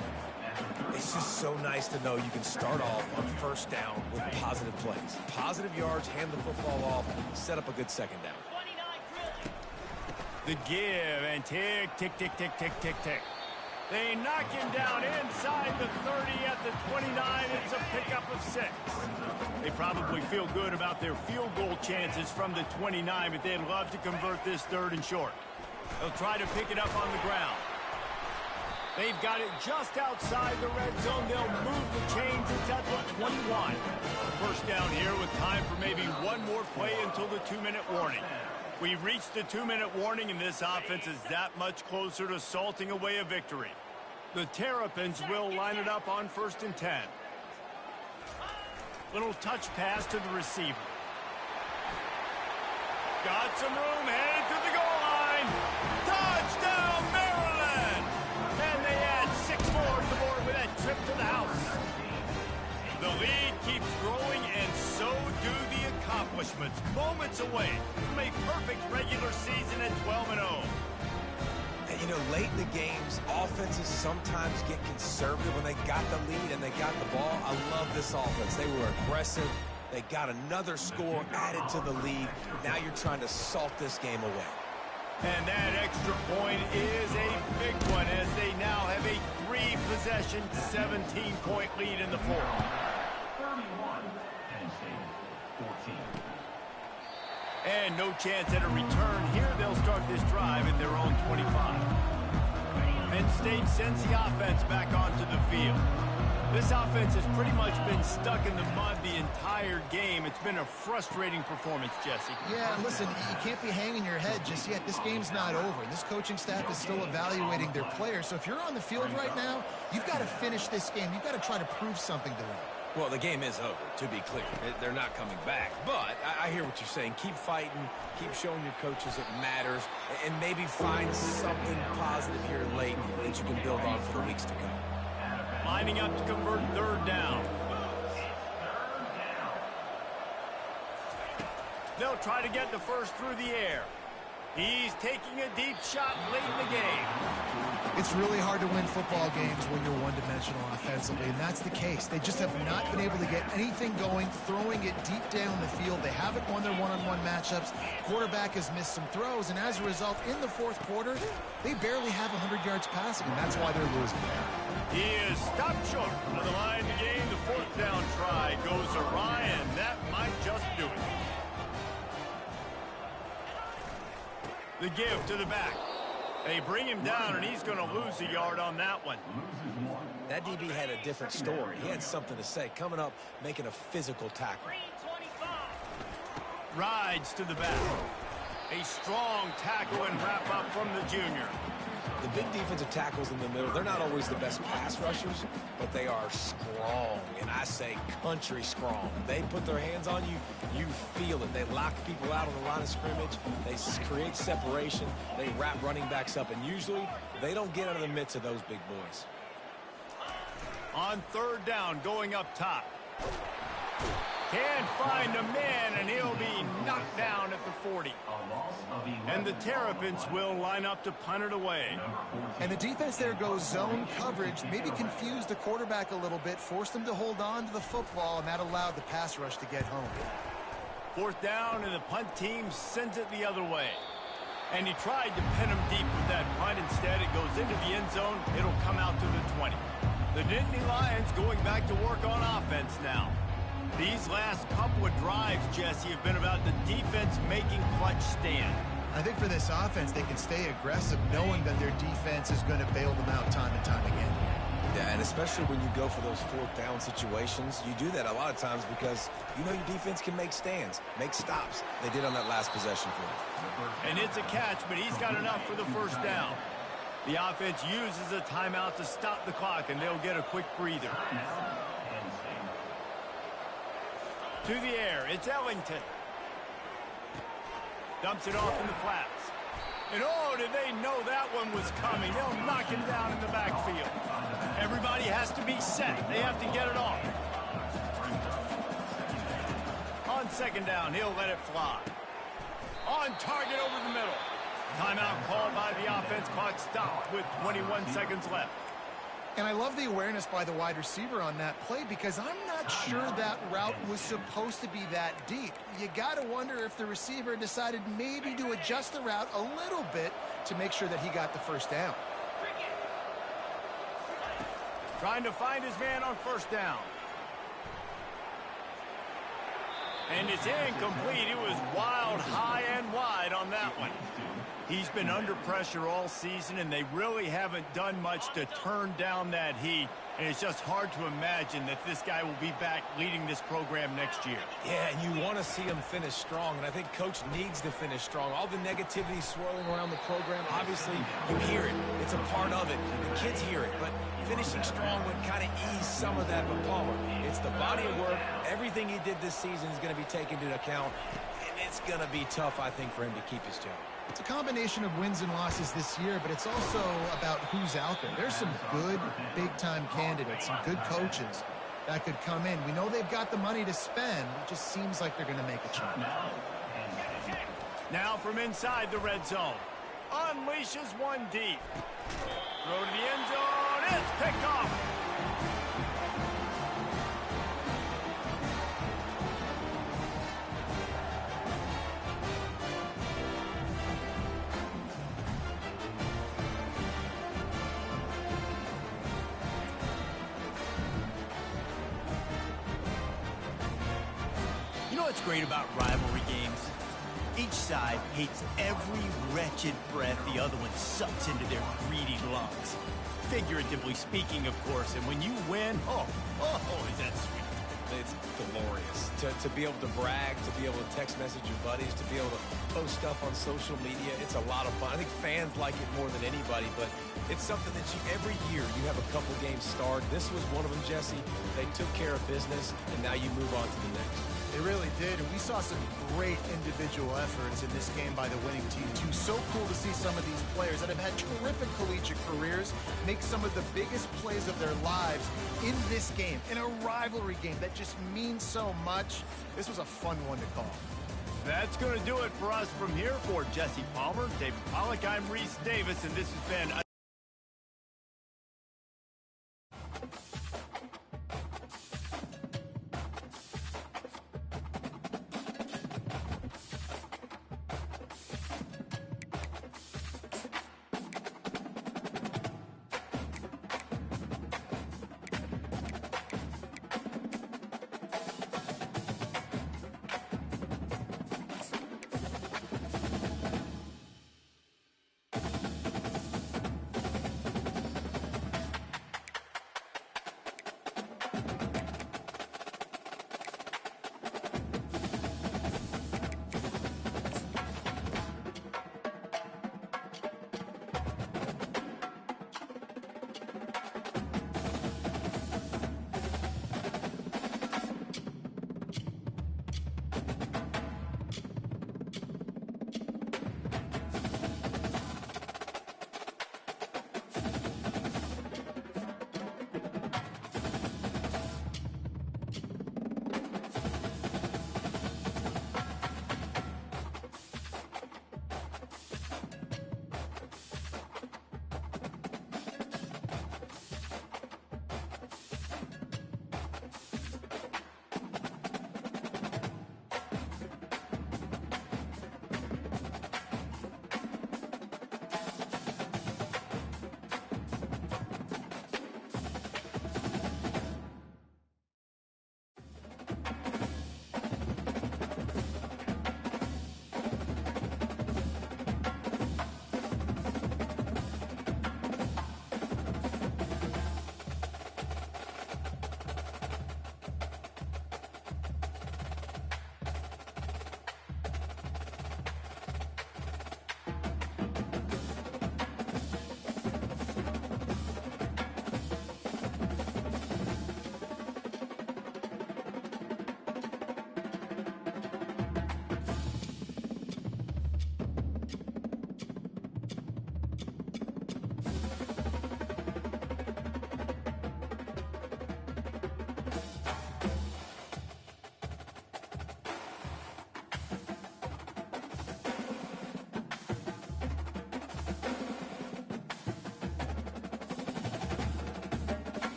It's just so nice to know you can start off on 1st down with positive plays. Positive yards, hand the football off, set up a good 2nd down. The give and tick, tick, tick, tick, tick, tick, tick. They knock him down inside the 30 at the 29. It's a pickup of 6. They probably feel good about their field goal chances from the 29, but they'd love to convert this 3rd and short. They'll try to pick it up on the ground. They've got it just outside the red zone. They'll move the chains. It's at the 21. 1st down here with time for maybe one more play until the 2-minute warning. We've reached the 2-minute warning, and this offense is that much closer to salting away a victory. The Terrapins will line it up on 1st and 10. Little touch pass to the receiver. Got some room, headed to the goal line. Touchdown, Maryland! And they add 6 more to the board with that trip to the house. The lead keeps growing, and so do the accomplishments. Moments away from a perfect regular season at 12-0. And, you know, late in the games, offenses sometimes get conservative when they got the lead and they got the ball. I love this offense. They were aggressive. They got another score added to the lead. Now you're trying to salt this game away. And that extra point is a big one as they now have a 3-possession, 17-point lead in the 4th. 31, Penn State, 14. And no chance at a return here. They'll start this drive at their own 25. Penn State sends the offense back onto the field. This offense has pretty much been stuck in the mud the entire game. It's been a frustrating performance, Jesse. Yeah, listen, you can't be hanging your head just yet. This game's not over. This coaching staff is still evaluating their players. So if you're on the field right now, you've got to finish this game. You've got to try to prove something to them. Well, the game is over, to be clear. They're not coming back. But I hear what you're saying. Keep fighting. Keep showing your coaches it matters. And maybe find something positive here late that you can build on for the weeks to come. Lining up to convert 3rd down. They'll try to get the first through the air. He's taking a deep shot late in the game. It's really hard to win football games when you're one-dimensional offensively, and that's the case. They just have not been able to get anything going, throwing it deep down the field. They haven't won their one-on-one matchups. Quarterback has missed some throws, and as a result, in the fourth quarter, they barely have 100 yards passing, and that's why they're losing. He is stopped short on the line of the game. The fourth down try goes awry, and that might just do it. The give to the back. They bring him down, and he's going to lose a yard on that one. That DB had a different story. He had something to say. Coming up, making a physical tackle. Rides to the back. A strong tackle and wrap up from the junior. The big defensive tackles in the middle, they're not always the best pass rushers, but they are strong, and I say country strong. They put their hands on you, you feel it. They lock people out on the line of scrimmage. They create separation. They wrap running backs up, and usually they don't get out of the midst of those big boys. On third down, going up top. Can't find a man, and he'll be knocked down at the 40. And the Terrapins will line up to punt it away. And the defense there goes zone coverage, maybe confused the quarterback a little bit, forced him to hold on to the football, and that allowed the pass rush to get home. Fourth down, and the punt team sends it the other way. And he tried to pin him deep with that punt. Instead, it goes into the end zone. It'll come out to the 20. The Nittany Lions going back to work on offense now. These last couple of drives, Jesse, have been about the defense making clutch stand. I think for this offense, they can stay aggressive knowing that their defense is going to bail them out time and time again. Yeah, and especially when you go for those fourth down situations, you do that a lot of times because you know your defense can make stands, make stops. They did on that last possession for him. And it's a catch, but he's got enough for the first down. The offense uses a timeout to stop the clock, and they'll get a quick breather. To the air, it's Ellington. Dumps it off in the flats. And oh, did they know that one was coming. They'll knock him down in the backfield. Everybody has to be set. They have to get it off. On second down, he'll let it fly. On target over the middle. Timeout called by the offense. Clock stopped with 21 seconds left. And I love the awareness by the wide receiver on that play because I'm not sure that route was supposed to be that deep. You got to wonder if the receiver decided maybe to adjust the route a little bit to make sure that he got the first down. Trying to find his man on first down. And it's incomplete. It was wild, high and wide on that one. He's been under pressure all season, and they really haven't done much to turn down that heat. And it's just hard to imagine that this guy will be back leading this program next year. Yeah, and you want to see him finish strong, and I think Coach needs to finish strong. All the negativity swirling around the program, obviously, you hear it. It's a part of it. The kids hear it, but finishing strong would kind of ease some of that. But Palmer, it's the body of work. Everything he did this season is going to be taken into account, and it's going to be tough, I think, for him to keep his job. It's a combination of wins and losses this year, but it's also about who's out there. There's some good big-time candidates, some good coaches that could come in. We know they've got the money to spend. It just seems like they're going to make a change. Now from inside the red zone. Unleashes one deep. Throw to the end zone. It's picked off. You know what's great about rivalry games? Each side hates every wretched breath the other one sucks into their greedy lungs. Figuratively speaking, of course, and when you win, oh, is that sweet. It's glorious to be able to brag, to be able to text message your buddies, to be able to post stuff on social media. It's a lot of fun. I think fans like it more than anybody, but it's something that every year you have a couple games starred. This was one of them, Jesse. They took care of business, and now you move on to the next. They really did, and we saw some great individual efforts in this game by the winning team, too. So cool to see some of these players that have had terrific collegiate careers make some of the biggest plays of their lives in this game, in a rivalry game that just means so much. This was a fun one to call. That's going to do it for us from here. For Jesse Palmer, David Pollack, I'm Reese Davis, and this has been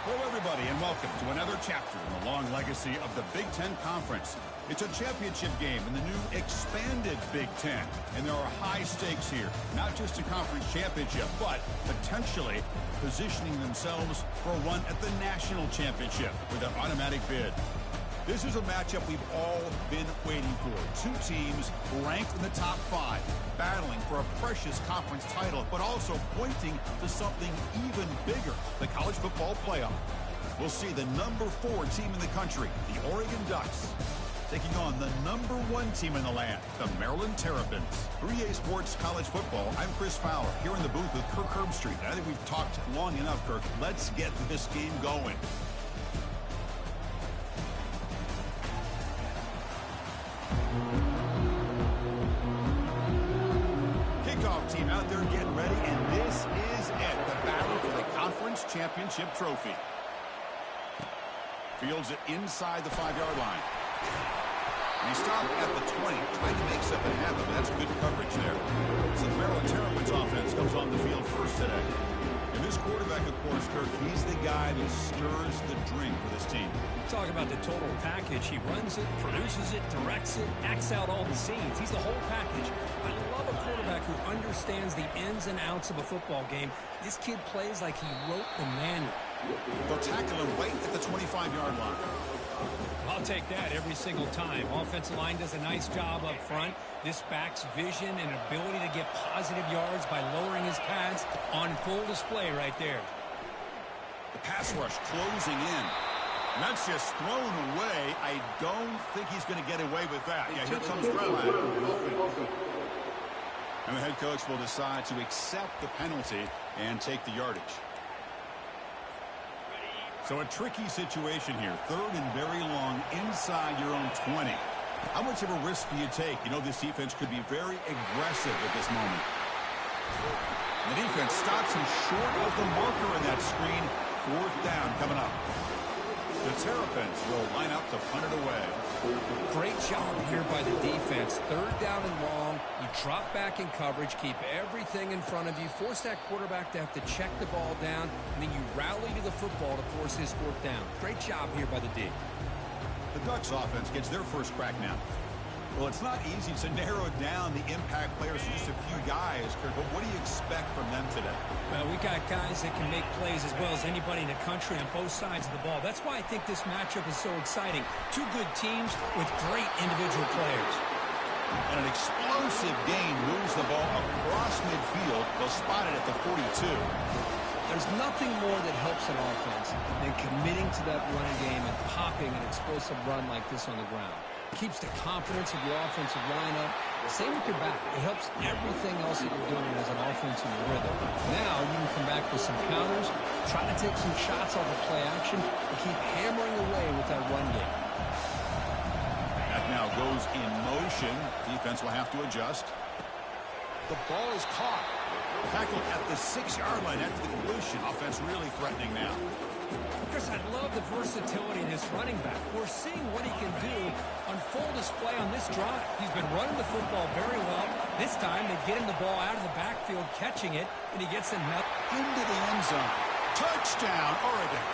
Hello, everybody, and welcome to another chapter in the long legacy of the Big Ten Conference. It's a championship game in the new expanded Big Ten, and there are high stakes here. Not just a conference championship, but potentially positioning themselves for a run at the national championship with an automatic bid. This is a matchup we've all been waiting for. Two teams ranked in the top 5, battling for a precious conference title, but also pointing to something even bigger, the college football playoff. We'll see the number 4 team in the country, the Oregon Ducks, taking on the number 1 team in the land, the Maryland Terrapins. For EA Sports College Football, I'm Chris Fowler, here in the booth with Kirk Herbstreit. I think we've talked long enough, Kirk. Let's get this game going. Kickoff team out there getting ready, and this is it, the battle for the conference championship trophy. Fields it inside the 5-yard line. And he stopped at the 20, trying to make something happen, but that's good coverage there. So the Maryland Terrapins offense comes on the field first today. And this quarterback, of course, Kirk, he's the guy that stirs the drink for this team. Talk about the total package. He runs it, produces it, directs it, acts out all the scenes. He's the whole package. I love a quarterback who understands the ins and outs of a football game. This kid plays like he wrote the manual. They'll tackle him right at the 25-yard line. I'll take that every single time. Offensive line does a nice job up front. This back's vision and ability to get positive yards by lowering his pads on full display right there. The pass rush closing in. And that's just thrown away. I don't think he's going to get away with that. Yeah, here comes Fred. And the head coach will decide to accept the penalty and take the yardage. So a tricky situation here. 3rd and very long inside your own 20. How much of a risk do you take? You know, this defense could be very aggressive at this moment. The defense stops him short of the marker in that screen. 4th down coming up. The Terrapins will line up to punt it away. Great job here by the defense. 3rd down and long. You drop back in coverage, keep everything in front of you, force that quarterback to have to check the ball down, and then you rally to the football to force his 4th down. Great job here by the D. The Ducks offense gets their first crack now. Well, it's not easy to narrow down the impact players to just a few guys, Kirk, but what do you expect from them today? Well, we got guys that can make plays as well as anybody in the country on both sides of the ball. That's why I think this matchup is so exciting. Two good teams with great individual players. And an explosive gain moves the ball across midfield. They'll spot it at the 42. There's nothing more that helps an offense than committing to that running game and popping an explosive run like this on the ground. Keeps the confidence of your offensive lineup. Same with your back. It helps everything else that you're doing as an offense in your rhythm. Now you can come back with some counters, try to take some shots off of play action, and keep hammering away with that run game. That now goes in motion. Defense will have to adjust. The ball is caught. Tackled at the 6-yard line after the completion. Offense really threatening now. Chris, I love the versatility of this running back. We're seeing what he can do on full display on this drive. He's been running the football very well. This time, they get him the ball out of the backfield, catching it, and he gets them into the end zone. Touchdown, Oregon.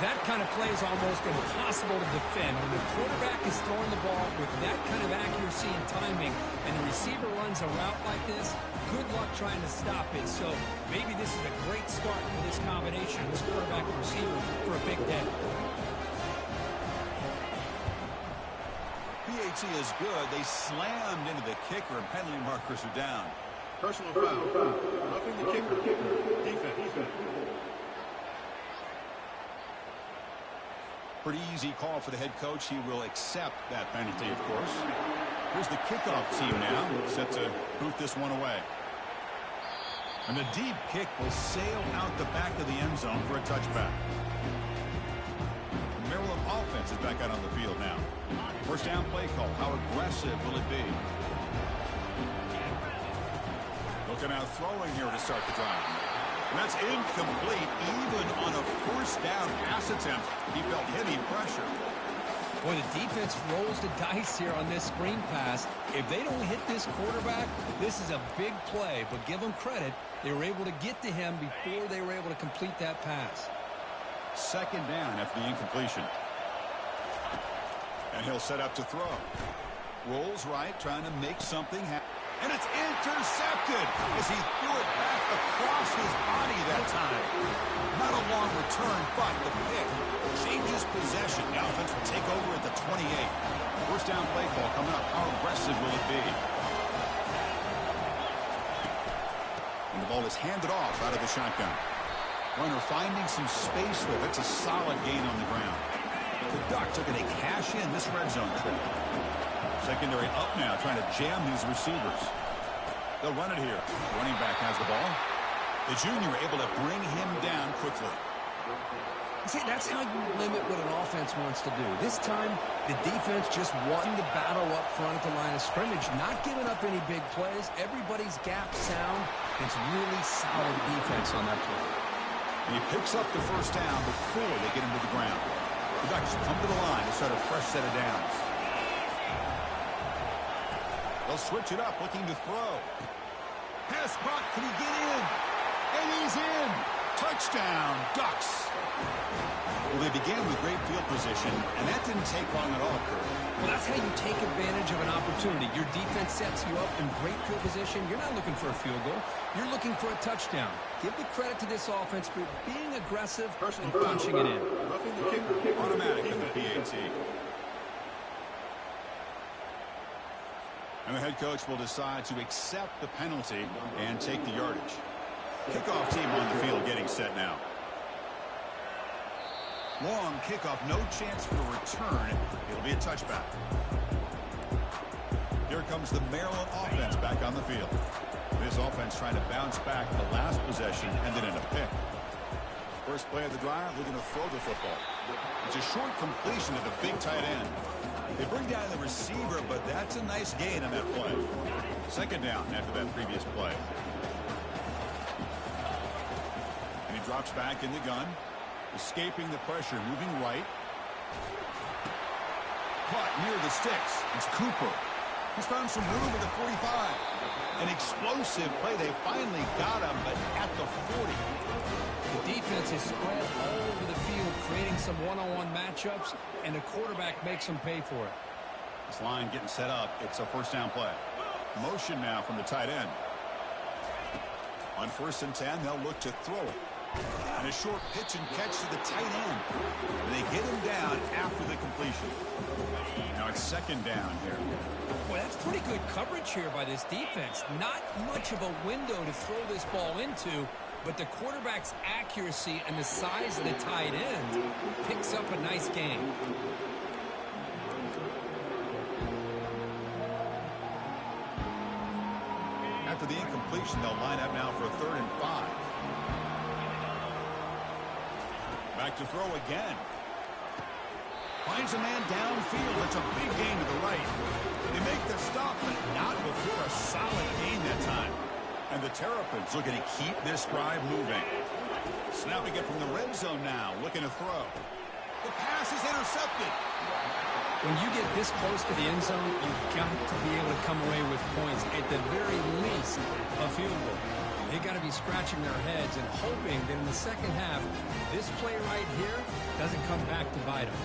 That kind of play is almost impossible to defend. When the quarterback is throwing the ball with that kind of accuracy and timing, and the receiver runs a route like this, good luck trying to stop it. So maybe this is a great start for this combination, this quarterback and receiver, for a big day. PAT is good. They slammed into the kicker, and penalty markers are down. Personal foul. Roughing the kicker. Defense. Pretty easy call for the head coach. He will accept that penalty, of course. Here's the kickoff team now, set to boot this one away. And the deep kick will sail out the back of the end zone for a touchback. The Maryland offense is back out on the field now. First down play call. How aggressive will it be? Looking out throwing here to start the drive. And that's incomplete. Even on a first down pass attempt, he felt heavy pressure. Boy, the defense rolls the dice here on this screen pass. If they don't hit this quarterback, this is a big play. But give them credit. They were able to get to him before they were able to complete that pass. Second down after the incompletion. And he'll set up to throw. Rolls right, trying to make something happen. And it's intercepted as he threw it back across his body that time. Not a long return, but the pick changes possession. The offense will take over at the 28. First down play call coming up. How aggressive will it be? And the ball is handed off out of the shotgun. Runner finding some space there. That's a solid gain on the ground. The Ducks are going to cash in this red zone trip. Secondary up now, trying to jam these receivers. They'll run it here. The running back has the ball. The junior able to bring him down quickly. See, that's how you limit what an offense wants to do. This time, the defense just won the battle up front at the line of scrimmage, not giving up any big plays. Everybody's gap sound. It's really solid defense on that play. And he picks up the first down before they get him to the ground. The Ducks come to the line to start a fresh set of downs. They'll switch it up, looking to throw. Pass caught. Can he get in? And he's in. Touchdown, Ducks. Well, they began with great field position, and that didn't take long at all, Kurt. Well, that's how you take advantage of an opportunity. Your defense sets you up in great field position. You're not looking for a field goal. You're looking for a touchdown. Give the credit to this offense for being aggressive and punching it in. Roughing the kicker. Automatic in the PAT. And the head coach will decide to accept the penalty and take the yardage. Kickoff team on the field getting set now. Long kickoff, no chance for a return. It'll be a touchback. Here comes the Maryland offense back on the field. This offense trying to bounce back the last possession, ended in a pick. First play of the drive, looking to throw the football. It's a short completion to the big tight end. They bring down the receiver, but that's a nice gain on that play. Second down after that previous play. And he drops back in the gun. Escaping the pressure, moving right. Caught near the sticks. It's Cooper. He's found some room at the 45. An explosive play. They finally got him, but at the 40. The defense is spread all over the field, creating some one-on-one matchups, and the quarterback makes them pay for it. This line getting set up. It's a first down play. Motion now from the tight end. On 1st and 10, they'll look to throw it. And a short pitch and catch to the tight end. And they get him down after the completion. Now it's second down here. Boy, that's pretty good coverage here by this defense. Not much of a window to throw this ball into, but the quarterback's accuracy and the size of the tight end picks up a nice gain. After the incompletion, they'll line up now for a 3rd and 5. Back to throw again. Finds a man downfield. It's a big gain to the right. They make the stop, but not before a solid gain that time. And the Terrapins looking to keep this drive moving. Snapping it from the red zone now, looking to throw. The pass is intercepted. When you get this close to the end zone, you've got to be able to come away with points. At the very least, a field goal. They got to be scratching their heads and hoping that in the second half, this play right here doesn't come back to bite them.